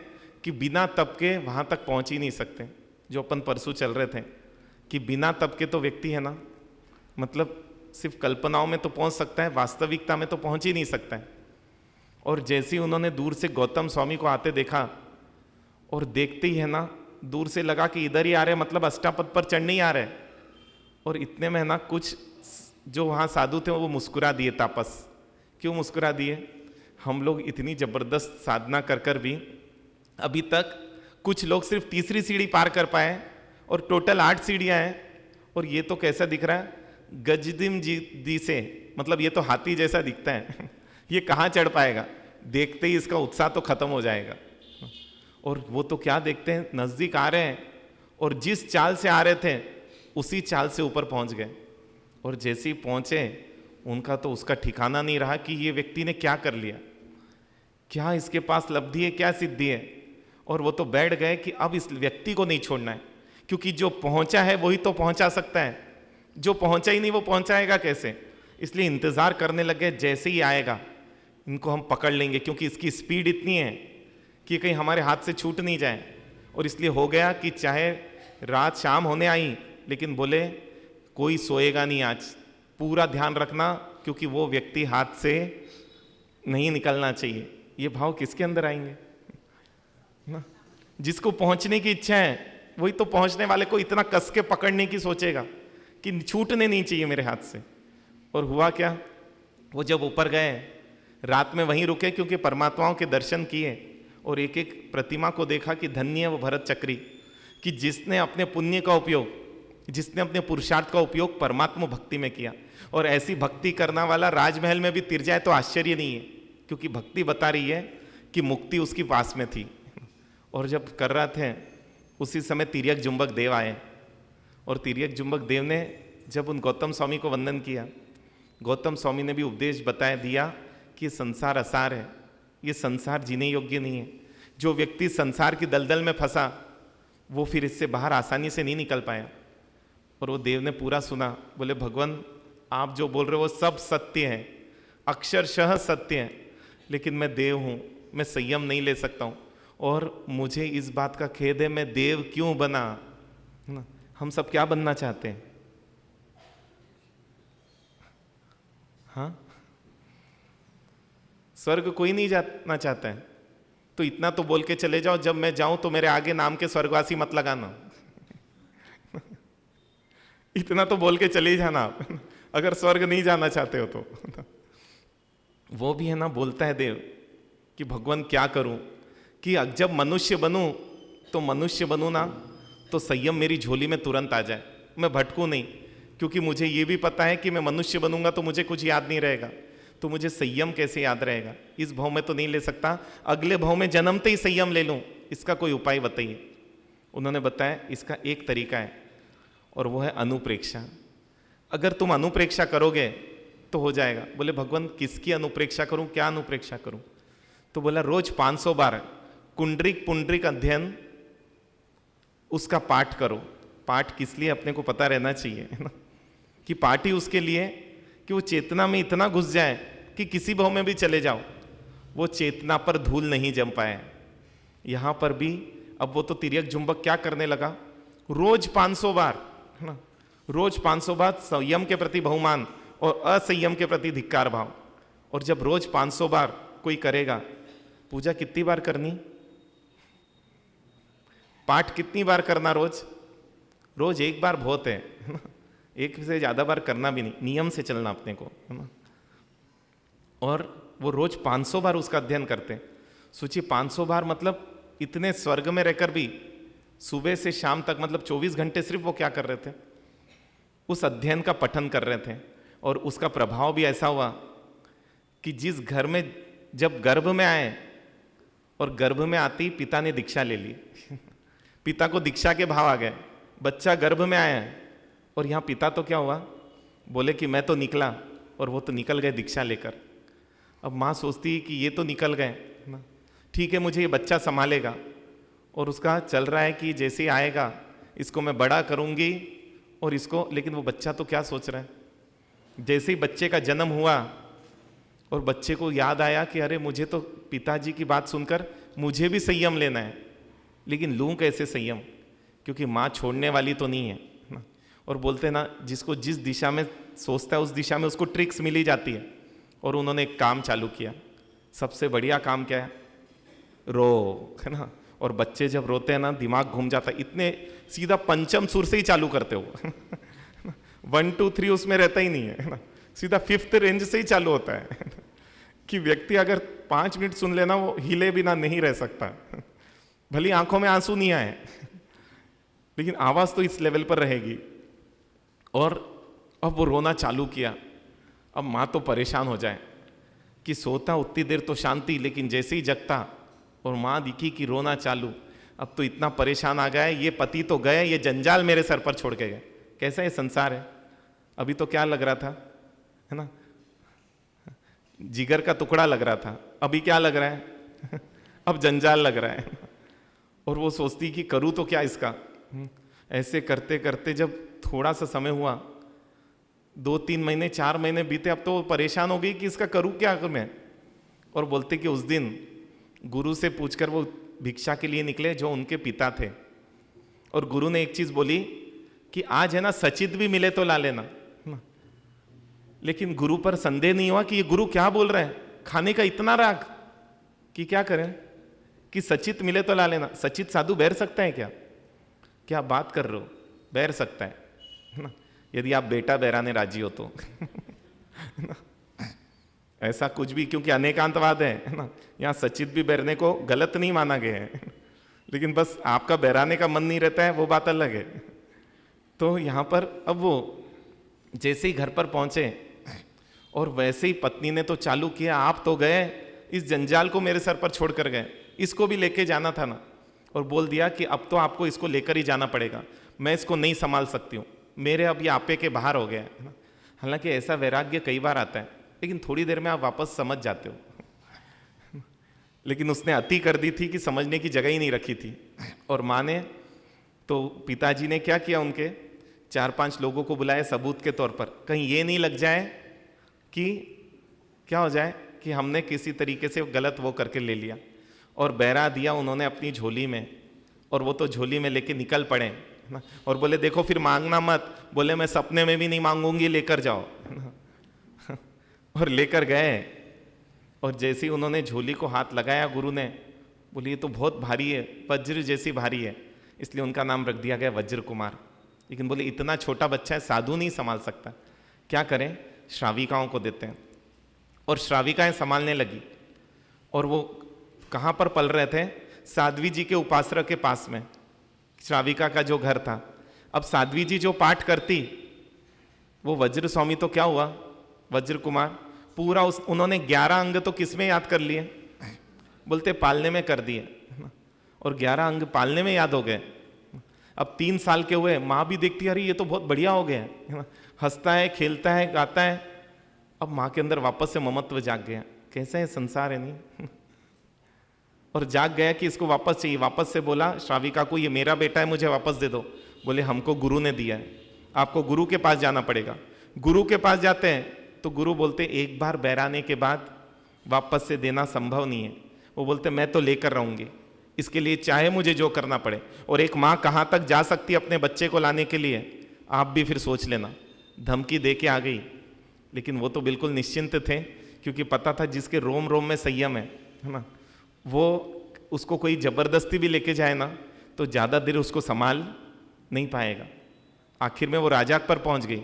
कि बिना तप के वहाँ तक पहुँच ही नहीं सकते। जो अपन परसों चल रहे थे कि बिना तप के तो व्यक्ति है ना, मतलब सिर्फ कल्पनाओं में तो पहुँच सकता है, वास्तविकता में तो पहुँच ही नहीं सकता है। और जैसे ही उन्होंने दूर से गौतम स्वामी को आते देखा, और देखते ही है ना दूर से लगा कि इधर ही आ रहे, मतलब अष्टापद पर चढ़ नहीं आ रहे। और इतने में है ना कुछ जो वहाँ साधु थे वो मुस्कुरा दिए। तापस क्यों मुस्कुरा दिए? हम लोग इतनी जबरदस्त साधना कर कर भी अभी तक कुछ लोग सिर्फ तीसरी सीढ़ी पार कर पाए और टोटल 8 सीढ़ियाँ हैं। और ये तो कैसा दिख रहा है, गजदिम जी से, मतलब ये तो हाथी जैसा दिखता है ये कहाँ चढ़ पाएगा? देखते ही इसका उत्साह तो खत्म हो जाएगा। और वो तो क्या देखते हैं, नजदीक आ रहे हैं और जिस चाल से आ रहे थे उसी चाल से ऊपर पहुंच गए। और जैसे ही पहुंचे उनका तो उसका ठिकाना नहीं रहा कि ये व्यक्ति ने क्या कर लिया, क्या इसके पास लब्धि है, क्या सिद्धि है। और वो तो बैठ गए कि अब इस व्यक्ति को नहीं छोड़ना है, क्योंकि जो पहुंचा है वही तो पहुंचा सकता है, जो पहुंचा ही नहीं वो पहुंचाएगा कैसे। इसलिए इंतजार करने लगे, जैसे ही आएगा इनको हम पकड़ लेंगे, क्योंकि इसकी स्पीड इतनी है कि कहीं हमारे हाथ से छूट नहीं जाए। और इसलिए हो गया कि चाहे रात शाम होने आई, लेकिन बोले कोई सोएगा नहीं आज, पूरा ध्यान रखना, क्योंकि वो व्यक्ति हाथ से नहीं निकलना चाहिए। ये भाव किसके अंदर आएंगे ना? जिसको पहुंचने की इच्छा है वही तो पहुंचने वाले को इतना कस के पकड़ने की सोचेगा कि छूटने नहीं चाहिए मेरे हाथ से। और हुआ क्या, वो जब ऊपर गए रात में वहीं रुके, क्योंकि परमात्माओं के दर्शन किए और एक एक प्रतिमा को देखा कि धन्य है वो भरत चक्री, कि जिसने अपने पुण्य का उपयोग, जिसने अपने पुरुषार्थ का उपयोग परमात्मा भक्ति में किया। और ऐसी भक्ति करने वाला राजमहल में भी तिर जाए तो आश्चर्य नहीं है, क्योंकि भक्ति बता रही है कि मुक्ति उसकी पास में थी। और जब कर रहे थे उसी समय तिर्यक जुम्बक देव आए, और तिर्यक जुम्बक देव ने जब उन गौतम स्वामी को वंदन किया, गौतम स्वामी ने भी उपदेश बताया दिया कि संसार असार है, ये संसार जीने योग्य नहीं है। जो व्यक्ति संसार की दलदल में फंसा वो फिर इससे बाहर आसानी से नहीं निकल पाया। और वो देव ने पूरा सुना, बोले भगवान आप जो बोल रहे हो वो सब सत्य है, अक्षरशः सत्य है, लेकिन मैं देव हूँ, मैं संयम नहीं ले सकता हूँ, और मुझे इस बात का खेद है मैं देव क्यों बना ना। हम सब क्या बनना चाहते हैं? हाँ, स्वर्ग कोई नहीं जाना चाहता है, तो इतना तो बोल के चले जाओ जब मैं जाऊं तो मेरे आगे नाम के स्वर्गवासी मत लगाना इतना तो बोल के चले जाना आप अगर स्वर्ग नहीं जाना चाहते हो तो। वो भी है ना, बोलता है देव कि भगवान क्या करूं कि जब मनुष्य बनूं तो मनुष्य बनूं ना तो संयम मेरी झोली में तुरंत आ जाए, मैं भटकूं नहीं, क्योंकि मुझे ये भी पता है कि मैं मनुष्य बनूंगा तो मुझे कुछ याद नहीं रहेगा, तो मुझे संयम कैसे याद रहेगा? इस भाव में तो नहीं ले सकता, अगले भाव में जन्मते ही संयम ले लूं, इसका कोई उपाय बताइए। उन्होंने बताया इसका एक तरीका है और वो है अनुप्रेक्षा। अगर तुम अनुप्रेक्षा करोगे तो हो जाएगा। बोले भगवान किसकी अनुप्रेक्षा करूं, क्या अनुप्रेक्षा करूं? तो बोला रोज 500 बार कुंडरिक पुंडरिक अध्ययन उसका पाठ करो। पाठ किस लिए अपने को पता रहना चाहिए है ना, कि पाठ ही उसके लिए कि वो चेतना में इतना घुस जाए कि किसी भाव में भी चले जाओ वो चेतना पर धूल नहीं जम पाए। यहां पर भी अब वो तो तिर्यक जुंबक क्या करने लगा, रोज 500 बार है ना, रोज 500 बार संयम के प्रति बहुमान और असंयम के प्रति धिक्कार भाव। और जब रोज 500 बार कोई करेगा, पूजा कितनी बार करनी, पाठ कितनी बार करना, रोज रोज एक बार बहुत है ना, एक से ज्यादा बार करना भी नहीं, नियम से चलना अपने को है ना। और वो रोज 500 बार उसका अध्ययन करते हैं। सोचिए 500 बार मतलब इतने स्वर्ग में रहकर भी सुबह से शाम तक मतलब 24 घंटे सिर्फ वो क्या कर रहे थे, उस अध्ययन का पठन कर रहे थे। और उसका प्रभाव भी ऐसा हुआ कि जिस घर में जब गर्भ में आए और गर्भ में आते ही पिता ने दीक्षा ले ली पिता को दीक्षा के भाव आ गए, बच्चा गर्भ में आया और यहाँ पिता तो क्या हुआ, बोले कि मैं तो निकला और वो तो निकल गए दीक्षा लेकर। अब माँ सोचती है कि ये तो निकल गए ना, ठीक है मुझे ये बच्चा संभालेगा, और उसका चल रहा है कि जैसे ही आएगा इसको मैं बड़ा करूंगी और इसको, लेकिन वो बच्चा तो क्या सोच रहा है, जैसे ही बच्चे का जन्म हुआ और बच्चे को याद आया कि अरे मुझे तो पिताजी की बात सुनकर मुझे भी संयम लेना है, लेकिन लूँ कैसे संयम, क्योंकि माँ छोड़ने वाली तो नहीं है ना। और बोलते हैं ना जिसको जिस दिशा में सोचता है उस दिशा में उसको ट्रिक्स मिली जाती है। और उन्होंने एक काम चालू किया, सबसे बढ़िया काम क्या है, रो है ना। और बच्चे जब रोते हैं ना दिमाग घूम जाता है, इतने सीधा पंचम सुर से ही चालू करते हो 1 2 3 उसमें रहता ही नहीं है ना, सीधा 5th रेंज से ही चालू होता है कि व्यक्ति अगर 5 मिनट सुन लेना वो हिले बिना नहीं रह सकता, भली आंखों में आंसू नहीं आए लेकिन आवाज तो इस लेवल पर रहेगी। और अब वो रोना चालू किया। अब माँ तो परेशान हो जाए कि सोता उतनी देर तो शांति, लेकिन जैसे ही जगता और माँ दिखी कि रोना चालू, अब तो इतना परेशान आ गया, ये पति तो गए, ये जंजाल मेरे सर पर छोड़ के गए। कैसा ये संसार है। अभी तो क्या लग रहा था है ना, जिगर का टुकड़ा लग रहा था, अभी क्या लग रहा है अब जंजाल लग रहा है। और वो सोचती कि करूँ तो क्या इसका। ऐसे करते करते जब थोड़ा सा समय हुआ, 2-3 महीने 4 महीने बीते, अब तो परेशान हो गई कि इसका करूँ क्या मैं। और बोलते कि उस दिन गुरु से पूछकर वो भिक्षा के लिए निकले जो उनके पिता थे, और गुरु ने एक चीज बोली कि आज है ना सचित भी मिले तो ला लेना। लेकिन गुरु पर संदेह नहीं हुआ कि ये गुरु क्या बोल रहे हैं, खाने का इतना राग कि क्या करें, कि सचित मिले तो ला लेना। सचित साधु बैर सकता है क्या, क्या बात कर रहे हो, बैर सकता है ना, यदि आप बेटा बैराने राजी हो तो ऐसा कुछ भी, क्योंकि अनेकांतवाद है ना, यहाँ सचित भी बैरने को गलत नहीं माना गया है, लेकिन बस आपका बैराने का मन नहीं रहता है वो बात अलग है। तो यहाँ पर अब वो जैसे ही घर पर पहुंचे और वैसे ही पत्नी ने तो चालू किया, आप तो गए, इस जंजाल को मेरे सर पर छोड़ कर गए, इसको भी लेके जाना था ना। और बोल दिया कि अब तो आपको इसको लेकर ही जाना पड़ेगा, मैं इसको नहीं संभाल सकती हूँ, मेरे अब ये आपे के बाहर हो गया है ना। हालांकि ऐसा वैराग्य कई बार आता है, लेकिन थोड़ी देर में आप वापस समझ जाते हो लेकिन उसने अति कर दी थी कि समझने की जगह ही नहीं रखी थी। और माँ ने तो, पिताजी ने क्या किया, उनके 4-5 लोगों को बुलाया सबूत के तौर पर, कहीं ये नहीं लग जाए कि क्या हो जाए कि हमने किसी तरीके से गलत वो करके ले लिया। और बहरा दिया उन्होंने अपनी झोली में, और वो तो झोली में लेके निकल पड़े ना। और बोले देखो फिर मांगना मत, बोले मैं सपने में भी नहीं मांगूंगी, लेकर जाओ और लेकर गए। और जैसे ही उन्होंने झोली को हाथ लगाया, गुरु ने बोली ये तो बहुत भारी है, वज्र जैसी भारी है, इसलिए उनका नाम रख दिया गया वज्र कुमार। लेकिन बोले इतना छोटा बच्चा है, साधु नहीं संभाल सकता, क्या करें, श्राविकाओं को देते हैं। और श्राविकाएं संभालने लगी। और वो कहाँ पर पल रहे थे? साध्वी जी के उपासक के पास में श्राविका का जो घर था। अब साध्वी जी जो पाठ करती, वो वज्र स्वामी तो क्या हुआ, वज्र कुमार पूरा उन्होंने 11 अंग तो किसमें याद कर लिए? बोलते पालने में कर दिए, और 11 अंग पालने में याद हो गए। अब 3 साल के हुए, माँ भी देखती अरे ये तो बहुत बढ़िया हो गया है, हंसता है, खेलता है, गाता है। अब माँ के अंदर वापस से ममत्व जाग गया, कैसे है संसार है नहीं। और जाग गया कि इसको वापस चाहिए। वापस से बोला श्राविका को, ये मेरा बेटा है, मुझे वापस दे दो। बोले हमको गुरु ने दिया है, आपको गुरु के पास जाना पड़ेगा। गुरु के पास जाते हैं तो गुरु बोलते एक बार बहराने के बाद वापस से देना संभव नहीं है। वो बोलते मैं तो लेकर रहूंगी, इसके लिए चाहे मुझे जो करना पड़े। और एक माँ कहाँ तक जा सकती है अपने बच्चे को लाने के लिए, आप भी फिर सोच लेना। धमकी दे के आ गई, लेकिन वो तो बिल्कुल निश्चिंत थे, क्योंकि पता था जिसके रोम रोम में संयम है ना, वो उसको कोई जबरदस्ती भी लेके जाए ना तो ज़्यादा देर उसको संभाल नहीं पाएगा। आखिर में वो राजा पर पहुंच गई।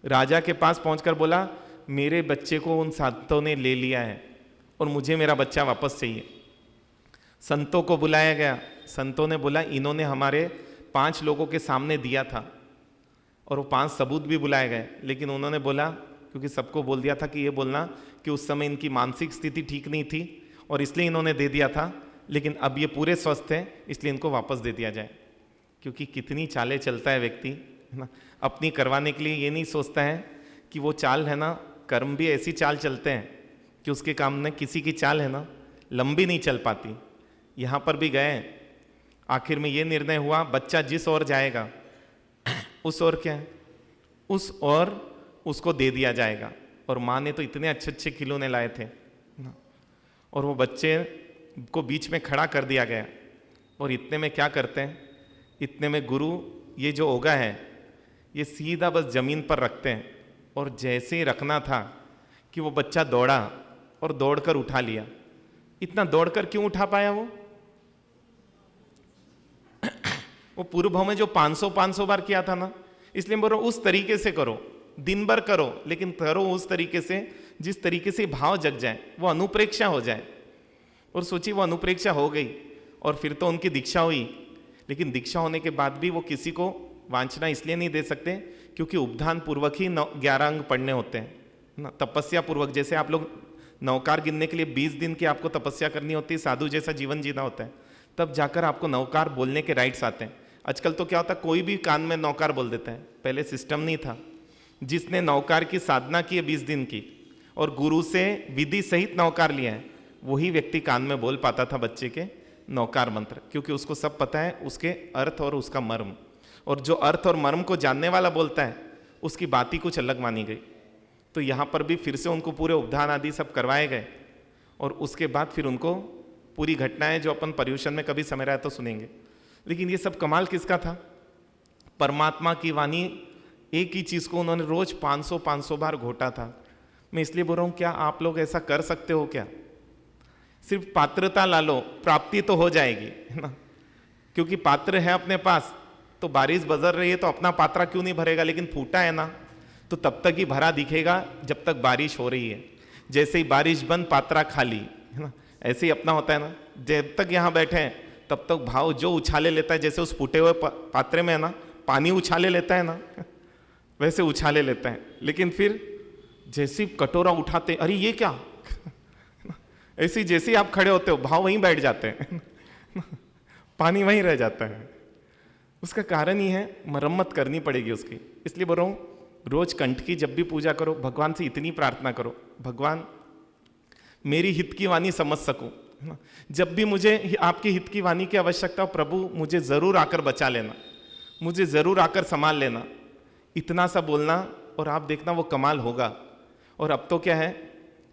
राजा के पास पहुंचकर बोला मेरे बच्चे को उन संतों ने ले लिया है और मुझे मेरा बच्चा वापस चाहिए। संतों को बुलाया गया। संतों ने बोला इन्होंने हमारे 5 लोगों के सामने दिया था, और वो 5 सबूत भी बुलाए गए, लेकिन उन्होंने बोला, क्योंकि सबको बोल दिया था कि ये बोलना कि उस समय इनकी मानसिक स्थिति ठीक नहीं थी और इसलिए इन्होंने दे दिया था, लेकिन अब ये पूरे स्वस्थ हैं इसलिए इनको वापस दे दिया जाए। क्योंकि कितनी चालें चलता है व्यक्ति, है ना, अपनी करवाने के लिए ये नहीं सोचता है कि वो चाल है ना, कर्म भी ऐसी चाल चलते हैं कि उसके काम में किसी की चाल है ना लंबी नहीं चल पाती। यहाँ पर भी गए, आखिर में ये निर्णय हुआ बच्चा जिस ओर जाएगा उस ओर क्या है, उस ओर उसको दे दिया जाएगा। और माँ ने तो इतने अच्छे अच्छे खिलौने लाए थे ना, और वो बच्चे को बीच में खड़ा कर दिया गया। और इतने में क्या करते हैं, इतने में गुरु ये जो ओगा है ये सीधा बस जमीन पर रखते हैं, और जैसे ही रखना था कि वो बच्चा दौड़ा और दौड़कर उठा लिया। इतना दौड़कर क्यों उठा पाया वो पूर्व भाव में जो 500 बार किया था ना, इसलिए बोलो उस तरीके से करो, दिन भर करो, लेकिन करो उस तरीके से जिस तरीके से भाव जग जाए, वो अनुप्रेक्षा हो जाए। और सोचिए वो अनुप्रेक्षा हो गई, और फिर तो उनकी दीक्षा हुई। लेकिन दीक्षा होने के बाद भी वो किसी को वांछना इसलिए नहीं दे सकते क्योंकि उपधान पूर्वक ही 11 अंग पढ़ने होते हैं ना, तपस्या पूर्वक। जैसे आप लोग नवकार गिनने के लिए 20 दिन की आपको तपस्या करनी होती है, साधु जैसा जीवन जीना होता है, तब जाकर आपको नवकार बोलने के राइट्स आते हैं। आजकल तो क्या होता है, कोई भी कान में नवकार बोल देता है, पहले सिस्टम नहीं था। जिसने नवकार की साधना की है 20 दिन की और गुरु से विधि सहित नवकार लिया है, वही व्यक्ति कान में बोल पाता था बच्चे के नवकार मंत्र, क्योंकि उसको सब पता है उसके अर्थ और उसका मर्म। और जो अर्थ और मर्म को जानने वाला बोलता है उसकी बात ही कुछ अलग मानी गई। तो यहाँ पर भी फिर से उनको पूरे उपधान आदि सब करवाए गए, और उसके बाद फिर उनको पूरी घटनाएं जो अपन पर्यूषण में कभी समय रहा तो सुनेंगे। लेकिन ये सब कमाल किसका था? परमात्मा की वाणी। एक ही चीज़ को उन्होंने रोज 500 बार घोटा था। मैं इसलिए बोल रहा हूँ, क्या आप लोग ऐसा कर सकते हो क्या? सिर्फ पात्रता ला लो, प्राप्ति तो हो जाएगी, है ना। क्योंकि पात्र है अपने पास, तो बारिश बजर रही है तो अपना पात्रा क्यों नहीं भरेगा, लेकिन फूटा है ना तो तब तक ही भरा दिखेगा जब तक बारिश हो रही है। जैसे ही बारिश बंद पात्रा खाली, है ना, ऐसे ही अपना होता है ना। जब तक यहाँ बैठे हैं तब तक भाव जो उछाले लेता है, जैसे उस फूटे हुए पात्रे में है ना पानी उछाले लेता है ना, वैसे उछाले लेता है। लेकिन फिर जैसे कटोरा उठाते, अरे ये क्या, ऐसे जैसे आप खड़े होते हो भाव वहीं बैठ जाते हैं, पानी वहीं रह जाता है। उसका कारण ही है मरम्मत करनी पड़ेगी उसकी। इसलिए बोल रहा हूँ, रोज कंठ की जब भी पूजा करो, भगवान से इतनी प्रार्थना करो, भगवान मेरी हित की वाणी समझ सकूं। जब भी मुझे आपकी हित की वाणी की आवश्यकता हो, प्रभु मुझे जरूर आकर बचा लेना, मुझे जरूर आकर संभाल लेना। इतना सा बोलना और आप देखना वो कमाल होगा। और अब तो क्या है,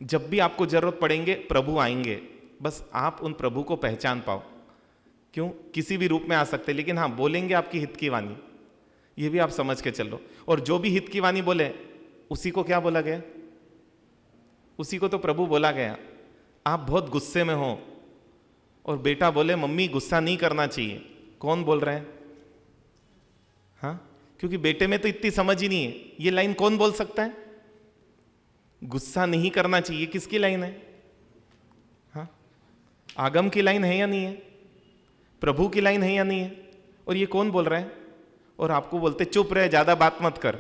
जब भी आपको जरूरत पड़ेंगे प्रभु आएंगे, बस आप उन प्रभु को पहचान पाओ। क्यों? किसी भी रूप में आ सकते, लेकिन हाँ बोलेंगे आपकी हित की वाणी, ये भी आप समझ के चलो। और जो भी हित की वाणी बोले उसी को क्या बोला गया? उसी को तो प्रभु बोला गया। आप बहुत गुस्से में हो और बेटा बोले मम्मी गुस्सा नहीं करना चाहिए, कौन बोल रहे हैं? हाँ, क्योंकि बेटे में तो इतनी समझ ही नहीं है। ये लाइन कौन बोल सकता है? गुस्सा नहीं करना चाहिए किसकी लाइन है? हाँ, आगम की लाइन है या नहीं है? प्रभु की लाइन है या नहीं है? और ये कौन बोल रहा है? और आपको बोलते चुप रहे, ज्यादा बात मत कर।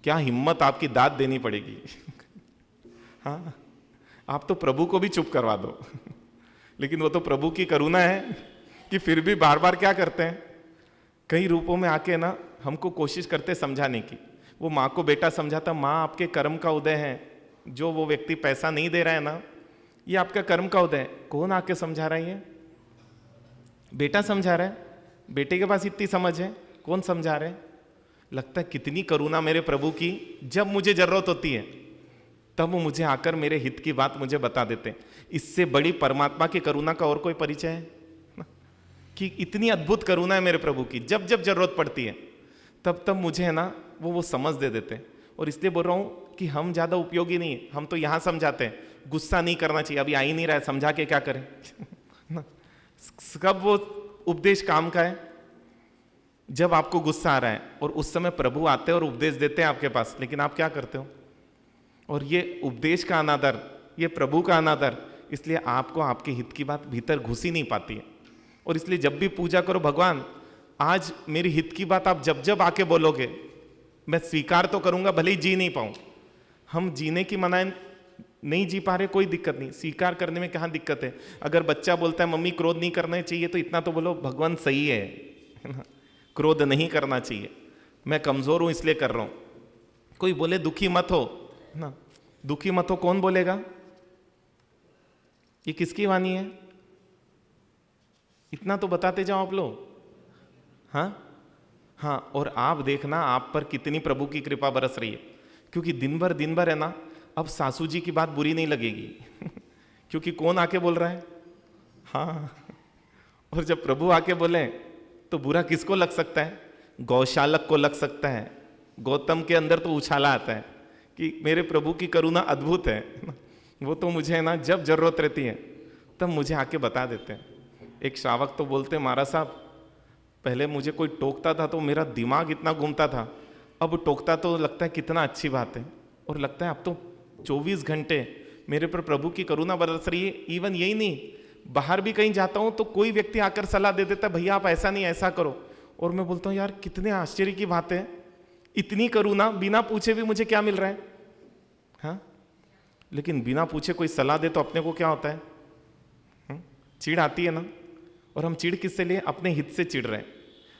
क्या हिम्मत, आपकी दाद देनी पड़ेगी। हाँ, आप तो प्रभु को भी चुप करवा दो। लेकिन वो तो प्रभु की करुणा है कि फिर भी बार बार क्या करते हैं, कई रूपों में आके ना हमको कोशिश करते समझाने की। वो माँ को बेटा समझाता, माँ आपके कर्म का उदय है, जो वो व्यक्ति पैसा नहीं दे रहा है ना, ये आपका कर्म का उदय है। कौन आके समझा रहा है? ये बेटा समझा रहा है। बेटे के पास इतनी समझ है, कौन समझा रहे? लगता है कितनी करुणा मेरे प्रभु की, जब मुझे जरूरत होती है तब वो मुझे आकर मेरे हित की बात मुझे बता देते हैं। इससे बड़ी परमात्मा की करुणा का और कोई परिचय है कि इतनी अद्भुत करुणा है मेरे प्रभु की, जब जब जरूरत पड़ती है तब तब मुझे है ना वो समझ दे देते हैं। और इसलिए बोल रहा हूँ कि हम ज़्यादा उपयोगी नहीं है। हम तो यहाँ समझाते हैं, गुस्सा नहीं करना चाहिए, अभी आ ही नहीं रहा है, समझा के क्या करें। कब वो उपदेश काम का है? जब आपको गुस्सा आ रहा है और उस समय प्रभु आते हैं और उपदेश देते हैं आपके पास, लेकिन आप क्या करते हो? और ये उपदेश का अनादर, ये प्रभु का अनादर, इसलिए आपको आपके हित की बात भीतर घुस ही नहीं पाती है। और इसलिए जब भी पूजा करो, भगवान आज मेरी हित की बात आप जब जब आके बोलोगे, मैं स्वीकार तो करूंगा, भले ही जी नहीं पाऊं। हम जीने की मनाएं नहीं जी पा रहे, कोई दिक्कत नहीं, स्वीकार करने में कहाँ दिक्कत है। अगर बच्चा बोलता है मम्मी क्रोध नहीं करना चाहिए, तो इतना तो बोलो भगवान सही है ना, क्रोध नहीं करना चाहिए, मैं कमजोर हूं इसलिए कर रहा हूं। कोई बोले दुखी मत हो ना, दुखी मत हो, कौन बोलेगा? ये किसकी वाणी है? इतना तो बताते जाओ आप लोग। हाँ हाँ, और आप देखना आप पर कितनी प्रभु की कृपा बरस रही है, क्योंकि दिन भर है ना, अब सासू जी की बात बुरी नहीं लगेगी। क्योंकि कौन आके बोल रहा है? हाँ, और जब प्रभु आके बोले तो बुरा किसको लग सकता है? गौशालक को लग सकता है। गौतम के अंदर तो उछाला आता है कि मेरे प्रभु की करुणा अद्भुत है। वो तो मुझे ना जब जरूरत रहती है तब मुझे आके बता देते हैं। एक श्रावक तो बोलते, महाराज साहब पहले मुझे कोई टोकता था तो मेरा दिमाग इतना घूमता था, अब टोकता तो लगता है कितना अच्छी बात है, और लगता है अब तो 24 घंटे मेरे पर प्रभु की करुणा बरस रही है। इवन यही नहीं, बाहर भी कहीं जाता हूं तो कोई व्यक्ति आकर सलाह दे देता है, भैया आप ऐसा नहीं ऐसा करो, और मैं बोलता हूं यार कितने आश्चर्य की बात है, इतनी करुणा, बिना पूछे भी मुझे क्या मिल रहा है। हाँ, लेकिन बिना पूछे कोई सलाह दे तो अपने को क्या होता है? चिढ़ आती है ना। और हम चिढ़ किससे लिए? अपने हित से चिढ़ रहे हैं,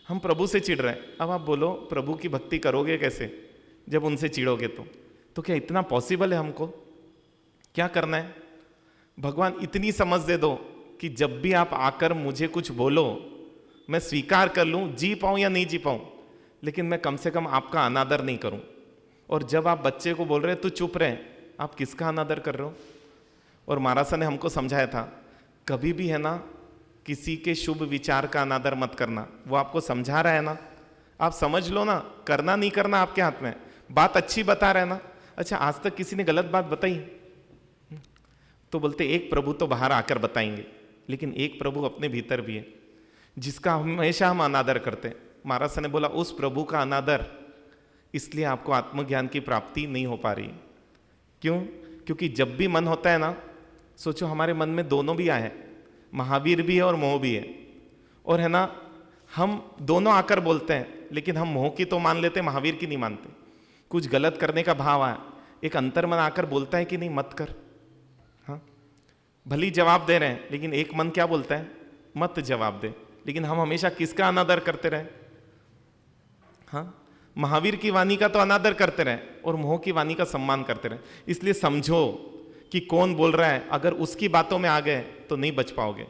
हम प्रभु से चिढ़ रहे हैं। अब आप बोलो प्रभु की भक्ति करोगे कैसे जब उनसे चिढ़ोगे? तो क्या इतना पॉसिबल है? हमको क्या करना है? भगवान इतनी समझ दे दो कि जब भी आप आकर मुझे कुछ बोलो मैं स्वीकार कर लूं, जी पाऊं या नहीं जी पाऊं, लेकिन मैं कम से कम आपका अनादर नहीं करूं। और जब आप बच्चे को बोल रहे हैं तू चुप रहे, आप किसका अनादर कर रहे हो? और महाराज ने हमको समझाया था, कभी भी है ना किसी के शुभ विचार का अनादर मत करना। वो आपको समझा रहा है ना, आप समझ लो ना, करना नहीं करना आपके हाथ में। बात अच्छी बता रहा है ना, अच्छा आज तक किसी ने गलत बात बताई तो बोलते एक प्रभु तो बाहर आकर बताएंगे, लेकिन एक प्रभु अपने भीतर भी है जिसका हमेशा हम अनादर करते हैं। महाराज ने बोला उस प्रभु का अनादर, इसलिए आपको आत्मज्ञान की प्राप्ति नहीं हो पा रही। क्यों? क्योंकि जब भी मन होता है ना, सोचो हमारे मन में दोनों भी आए, महावीर भी है और मोह भी है, और है ना हम दोनों आकर बोलते हैं, लेकिन हम मोह की तो मान लेते, महावीर की नहीं मानते। कुछ गलत करने का भाव आया, एक अंतर मन आकर बोलता है कि नहीं मत कर। हाँ, भली जवाब दे रहे हैं, लेकिन एक मन क्या बोलता है? मत जवाब दे। लेकिन हम हमेशा किसका अनादर करते रहे? हाँ, महावीर की वाणी का तो अनादर करते रहे और मोह की वाणी का सम्मान करते रहे। इसलिए समझो कि कौन बोल रहा है, अगर उसकी बातों में आ गए तो नहीं बच पाओगे।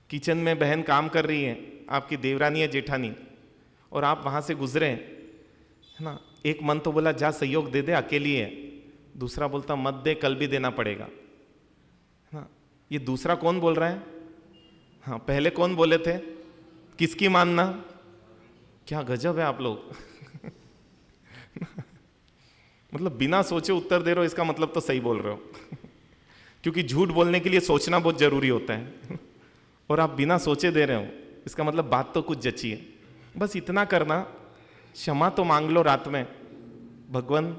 किचन में बहन काम कर रही है, आपकी देवरानी या जेठानी, और आप वहां से गुजरे, है ना, एक मन तो बोला जा सहयोग दे दे, अकेली है, दूसरा बोलता मत दे, कल भी देना पड़ेगा। हाँ, ये दूसरा कौन बोल रहा है? हाँ, पहले कौन बोले थे? किसकी मानना? क्या गजब है आप लोग। मतलब बिना सोचे उत्तर दे रहे हो, इसका मतलब तो सही बोल रहे हो। क्योंकि झूठ बोलने के लिए सोचना बहुत जरूरी होता है, और आप बिना सोचे दे रहे हो, इसका मतलब बात तो कुछ जची है। बस इतना करना क्षमा तो मांग लो रात में, भगवान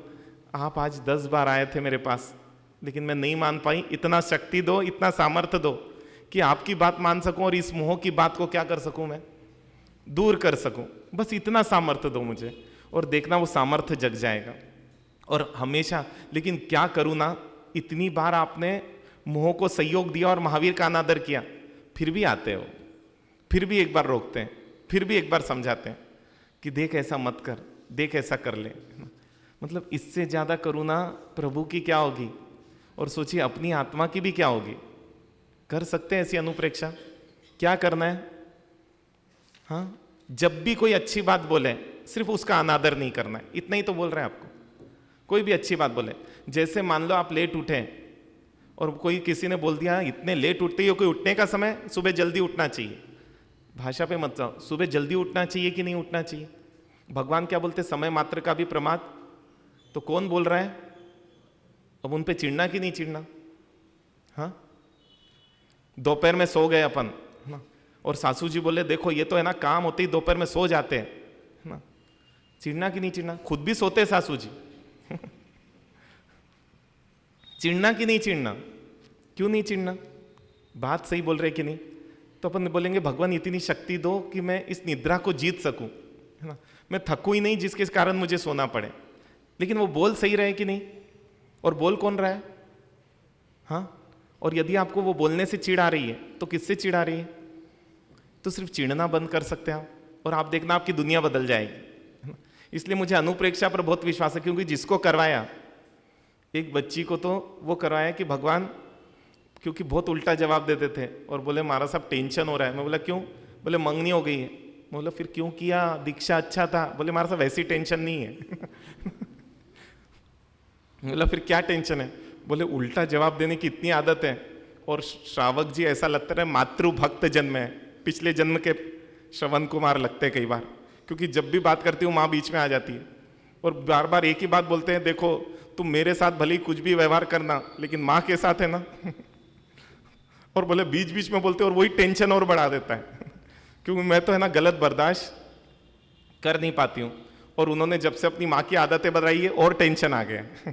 आप आज 10 बार आए थे मेरे पास लेकिन मैं नहीं मान पाई, इतना शक्ति दो, इतना सामर्थ्य दो कि आपकी बात मान सकूं और इस मोह की बात को क्या कर सकूं, मैं दूर कर सकूं, बस इतना सामर्थ्य दो मुझे। और देखना वो सामर्थ्य जग जाएगा। और हमेशा, लेकिन क्या करूं ना, इतनी बार आपने मोह को सहयोग दिया और महावीर का अनादर किया, फिर भी आते हो, फिर भी एक बार रोकते हैं, फिर भी एक बार समझाते हैं कि देख ऐसा मत कर, देख ऐसा कर ले। मतलब इससे ज्यादा करुणा प्रभु की क्या होगी, और सोचिए अपनी आत्मा की भी क्या होगी। कर सकते हैं ऐसी अनुप्रेक्षा? क्या करना है? हाँ, जब भी कोई अच्छी बात बोले सिर्फ उसका अनादर नहीं करना है, इतना ही तो बोल रहे हैं आपको। कोई भी अच्छी बात बोले, जैसे मान लो आप लेट उठे और कोई किसी ने बोल दिया इतने लेट उठते हो, कोई उठने का समय, सुबह जल्दी उठना चाहिए, भाषा पे मत जाओ, सुबह जल्दी उठना चाहिए कि नहीं उठना चाहिए। भगवान क्या बोलते, समय मात्र का भी प्रमाद। तो कौन बोल रहा है? अब उन पे चिढ़ना कि नहीं चिढ़ना? हाँ, दोपहर में सो गए अपन ना, और सासू जी बोले देखो ये तो है ना, काम होते ही दोपहर में सो जाते हैं ना, चिढ़ना कि नहीं चिढ़ना? खुद भी सोते सासू जी चिढ़ना कि नहीं चिढ़ना? क्यों नहीं चिढ़ना? बात सही बोल रहे कि नहीं? तो अपन बोलेंगे भगवान इतनी शक्ति दो कि मैं इस निद्रा को जीत सकूं, है ना, मैं थकूं ही नहीं जिसके कारण मुझे सोना पड़े। लेकिन वो बोल सही रहे कि नहीं? और बोल कौन रहा है? हाँ, और यदि आपको वो बोलने से चिढ़ आ रही है तो किससे चिढ़ आ रही है? तो सिर्फ चिढ़ना बंद कर सकते हैं आप, और आप देखना आपकी दुनिया बदल जाएगी। इसलिए मुझे अनुप्रेक्षा पर बहुत विश्वास है, क्योंकि जिसको करवाया, एक बच्ची को तो वो करवाया कि भगवान, क्योंकि बहुत उल्टा जवाब देते थे और बोले महाराज साहब टेंशन हो रहा है। मैं बोला क्यों? बोले मंगनी हो गई है। मैं बोला फिर क्यों किया, दीक्षा अच्छा था। बोले महाराज साहब वैसी टेंशन नहीं है बोला फिर क्या टेंशन है? बोले उल्टा जवाब देने की इतनी आदत है, और श्रावक जी ऐसा लगता है मातृभक्त जन्म है, पिछले जन्म के श्रवण कुमार लगते हैं कई बार, क्योंकि जब भी बात करती हूँ माँ बीच में आ जाती है और बार बार एक ही बात बोलते हैं, देखो तुम मेरे साथ भले ही कुछ भी व्यवहार करना लेकिन माँ के साथ है ना और बोले बीच बीच में बोलते और वही टेंशन और बढ़ा देता है क्योंकि मैं तो है ना गलत बर्दाश्त कर नहीं पाती हूँ, और उन्होंने जब से अपनी माँ की आदतें बदलाई है और टेंशन आ गया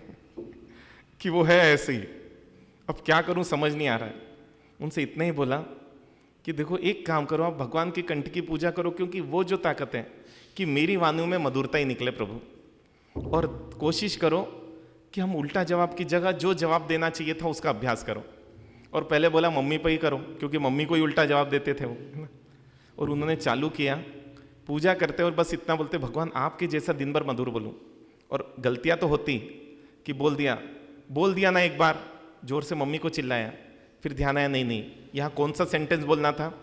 कि वो है ऐसे ही। अब क्या करूं समझ नहीं आ रहा है। उनसे इतना ही बोला कि देखो एक काम करो, आप भगवान की कंठ की पूजा करो, क्योंकि वो जो ताकत है कि मेरी वाणियों में मधुरता ही निकले प्रभु, और कोशिश करो कि हम उल्टा जवाब की जगह जो जवाब देना चाहिए था उसका अभ्यास करो। और पहले बोला मम्मी पे ही करो, क्योंकि मम्मी को ही उल्टा जवाब देते थे वो, और उन्होंने चालू किया पूजा करते और बस इतना बोलते भगवान आपके जैसा दिन भर मधुर बोलूं। और गलतियां तो होती कि बोल दिया ना एक बार, जोर से मम्मी को चिल्लाया, फिर ध्यान आया नहीं नहीं यहाँ कौन सा सेंटेंस बोलना था,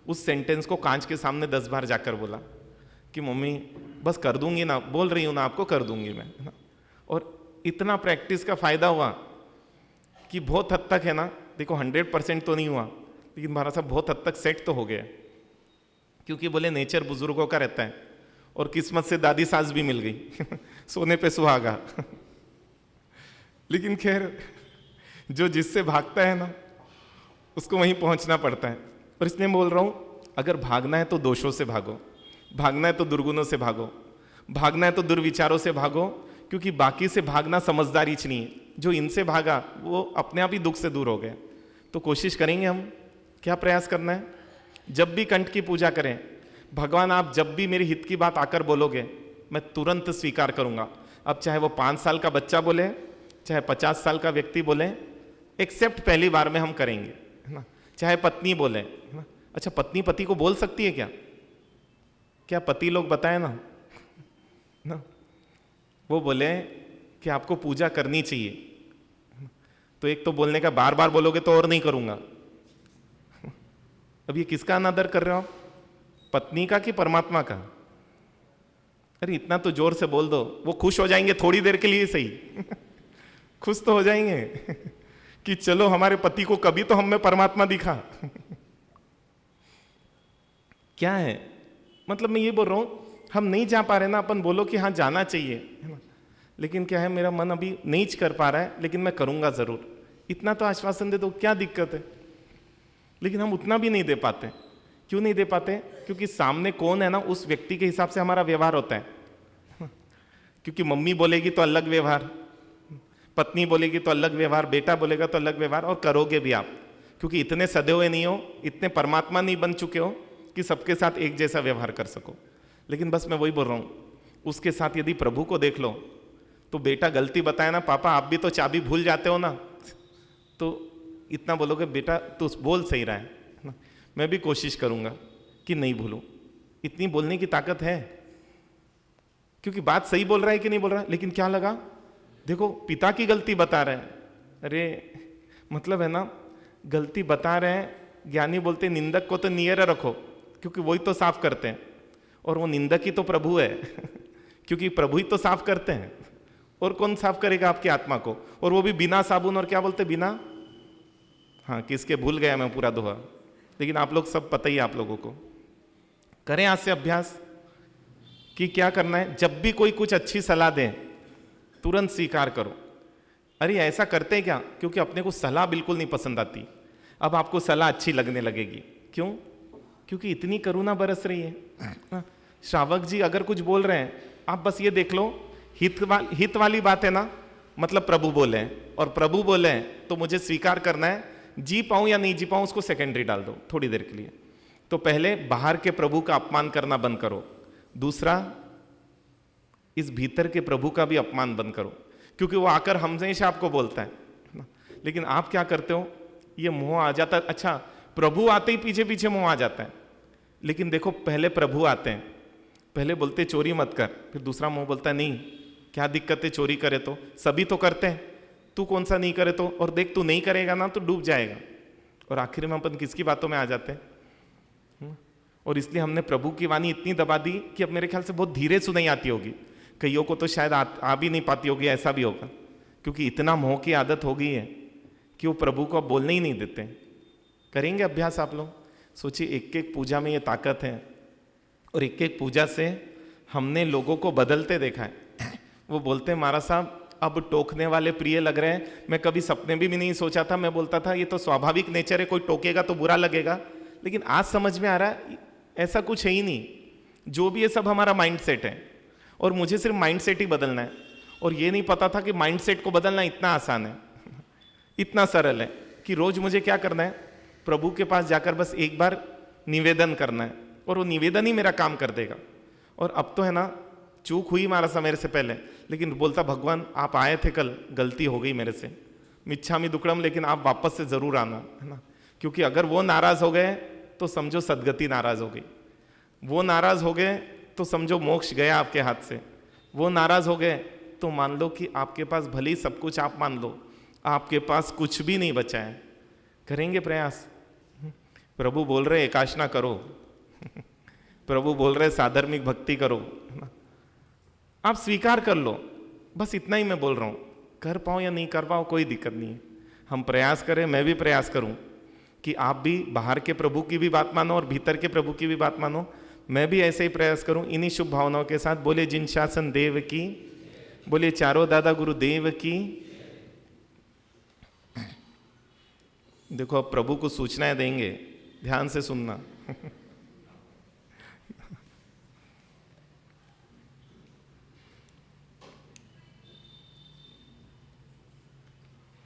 उस सेंटेंस को कांच के सामने 10 बार जाकर बोला कि मम्मी बस कर दूंगी ना, बोल रही हूँ ना आपको, कर दूंगी मैं, है ना। और इतना प्रैक्टिस का फायदा हुआ कि बहुत हद तक है ना, देखो 100% तो नहीं हुआ लेकिन हमारा सब बहुत हद तक सेट तो हो गया, क्योंकि बोले नेचर बुजुर्गों का रहता है, और किस्मत से दादी सास भी मिल गई सोने पे सुहागा लेकिन खैर जो जिससे भागता है ना उसको वहीं पहुंचना पड़ता है। और इसलिए बोल रहा हूं, अगर भागना है तो दोषों से भागो, भागना है तो दुर्गुणों से भागो, भागना है तो दुर्विचारों से भागो, क्योंकि बाकी से भागना समझदारी च नहीं है। जो इनसे भागा वो अपने आप ही दुख से दूर हो गए। तो कोशिश करेंगे हम, क्या प्रयास करना है, जब भी कंठ की पूजा करें, भगवान आप जब भी मेरे हित की बात आकर बोलोगे मैं तुरंत स्वीकार करूंगा। अब चाहे वो 5 साल का बच्चा बोले, चाहे 50 साल का व्यक्ति बोले, एक्सेप्ट पहली बार में हम करेंगे, है ना। चाहे पत्नी बोले, है ना। अच्छा पत्नी पति को बोल सकती है क्या? क्या पति लोग बताए ना, ना वो बोले कि आपको पूजा करनी चाहिए, तो एक तो बोलने का बार बार बोलोगे तो और नहीं करूंगा। अब ये किसका अनादर कर रहे हो आप, पत्नी का कि परमात्मा का? अरे इतना तो जोर से बोल दो, वो खुश हो जाएंगे थोड़ी देर के लिए सही खुश तो हो जाएंगे कि चलो हमारे पति को कभी तो हमें परमात्मा दिखा क्या है मतलब, मैं ये बोल रहा हूं हम नहीं जा पा रहे ना, अपन बोलो कि हाँ जाना चाहिए, है ना, लेकिन क्या है मेरा मन अभी नहीं कर पा रहा है, लेकिन मैं करूंगा जरूर, इतना तो आश्वासन दे दो, क्या दिक्कत है। लेकिन हम उतना भी नहीं दे पाते। क्यों नहीं दे पाते? क्योंकि सामने कौन है ना, उस व्यक्ति के हिसाब से हमारा व्यवहार होता है। क्योंकि मम्मी बोलेगी तो अलग व्यवहार, पत्नी बोलेगी तो अलग व्यवहार, बेटा बोलेगा तो अलग व्यवहार, और करोगे भी आप, क्योंकि इतने सदे हुए नहीं हो, इतने परमात्मा नहीं बन चुके हो कि सबके साथ एक जैसा व्यवहार कर सको। लेकिन बस मैं वही बोल रहा हूं, उसके साथ यदि प्रभु को देख लो तो बेटा गलती बताए ना, पापा आप भी तो चाबी भूल जाते हो ना, तो इतना बोलोगे बेटा तू बोल सही रहा है ना, मैं भी कोशिश करूंगा कि नहीं भूलूं। इतनी बोलने की ताकत है, क्योंकि बात सही बोल रहा है कि नहीं बोल रहा है। लेकिन क्या लगा, देखो पिता की गलती बता रहे हैं, अरे मतलब है ना, गलती बता रहे हैं, ज्ञानी बोलते हैं निंदक को तो नियर रखो, क्योंकि वही तो साफ करते हैं, और वो निंदक ही तो प्रभु है क्योंकि प्रभु ही तो साफ करते हैं, और कौन साफ करेगा आपकी आत्मा को, और वो भी बिना साबुन, और क्या बोलते बिना, हाँ किसके भूल गया मैं पूरा दोहा, लेकिन आप लोग सब पता ही आप लोगों को। करें आज से अभ्यास कि क्या करना है, जब भी कोई कुछ अच्छी सलाह दे तुरंत स्वीकार करो। अरे ऐसा करते हैं क्या, क्योंकि अपने को सलाह बिल्कुल नहीं पसंद आती, अब आपको सलाह अच्छी लगने लगेगी। क्यों? क्योंकि इतनी करुणा बरस रही है। श्रावक जी अगर कुछ बोल रहे हैं, आप बस ये देख लो, हित वाली बात है ना, मतलब प्रभु बोले हैं, और प्रभु बोले हैं तो मुझे स्वीकार करना है, जी पाऊं या नहीं जी पाऊं उसको सेकेंडरी डाल दो थोड़ी देर के लिए। तो पहले बाहर के प्रभु का अपमान करना बंद करो, दूसरा इस भीतर के प्रभु का भी अपमान बंद करो, क्योंकि वो आकर हमेशा आपको बोलता है ना। लेकिन आप क्या करते हो, ये मोह आ जाता है। अच्छा, प्रभु आते ही पीछे पीछे मोह आ जाता है, लेकिन देखो पहले प्रभु आते हैं, पहले बोलते चोरी मत कर, फिर दूसरा मोह बोलता है नहीं क्या दिक्कत है चोरी करे तो, सभी तो करते हैं, तू कौन सा नहीं करे तो, और देख तू नहीं करेगा ना तो डूब जाएगा। और आखिर में अपन किसकी बातों में आ जाते हैं। और इसलिए हमने प्रभु की वाणी इतनी दबा दी कि अब मेरे ख्याल से बहुत धीरे सुनाई आती होगी, कईयों को तो शायद आ भी नहीं पाती होगी, ऐसा भी होगा, क्योंकि इतना मोह की आदत हो गई है कि वो प्रभु को बोलने ही नहीं देते। करेंगे अभ्यास आप लोग, सोचिए एक एक पूजा में ये ताकत है, और एक एक पूजा से हमने लोगों को बदलते देखा है। वो बोलते हैं महाराज साहब अब टोकने वाले प्रिय लग रहे हैं, मैं कभी सपने भी नहीं सोचा था, मैं बोलता था ये तो स्वाभाविक नेचर है, कोई टोकेगा तो बुरा लगेगा, लेकिन आज समझ में आ रहा है ऐसा कुछ है ही नहीं, जो भी ये सब हमारा माइंडसेट है, और मुझे सिर्फ माइंडसेट ही बदलना है। और ये नहीं पता था कि माइंडसेट को बदलना इतना आसान है, इतना सरल है कि रोज मुझे क्या करना है, प्रभु के पास जाकर बस एक बार निवेदन करना है, और वो निवेदन ही मेरा काम कर देगा। और अब तो है ना, चूक हुई हमारा सा मेरे से पहले, लेकिन बोलता भगवान आप आए थे कल, गलती हो गई मेरे से, मिच्छामि दुक्कड़म, लेकिन आप वापस से जरूर आना, है ना। क्योंकि अगर वो नाराज हो गए तो समझो सदगति नाराज हो गई, वो नाराज हो गए तो समझो मोक्ष गया आपके हाथ से, वो नाराज हो गए तो मान लो कि आपके पास भले ही सब कुछ आप मान लो, आपके पास कुछ भी नहीं बचा है। करेंगे प्रयास, प्रभु बोल रहे एकाशना करो प्रभु बोल रहे साधर्मिक भक्ति करो, है ना। आप स्वीकार कर लो, बस इतना ही मैं बोल रहा हूं। कर पाओ या नहीं कर पाओ कोई दिक्कत नहीं है, हम प्रयास करें, मैं भी प्रयास करूं कि आप भी बाहर के प्रभु की भी बात मानो और भीतर के प्रभु की भी बात मानो। मैं भी ऐसे ही प्रयास करूं इन्हीं शुभ भावनाओं के साथ। बोले जिन शासन देव की, बोले चारों दादा गुरुदेव की। देखो अब प्रभु को सूचनाएं देंगे, ध्यान से सुनना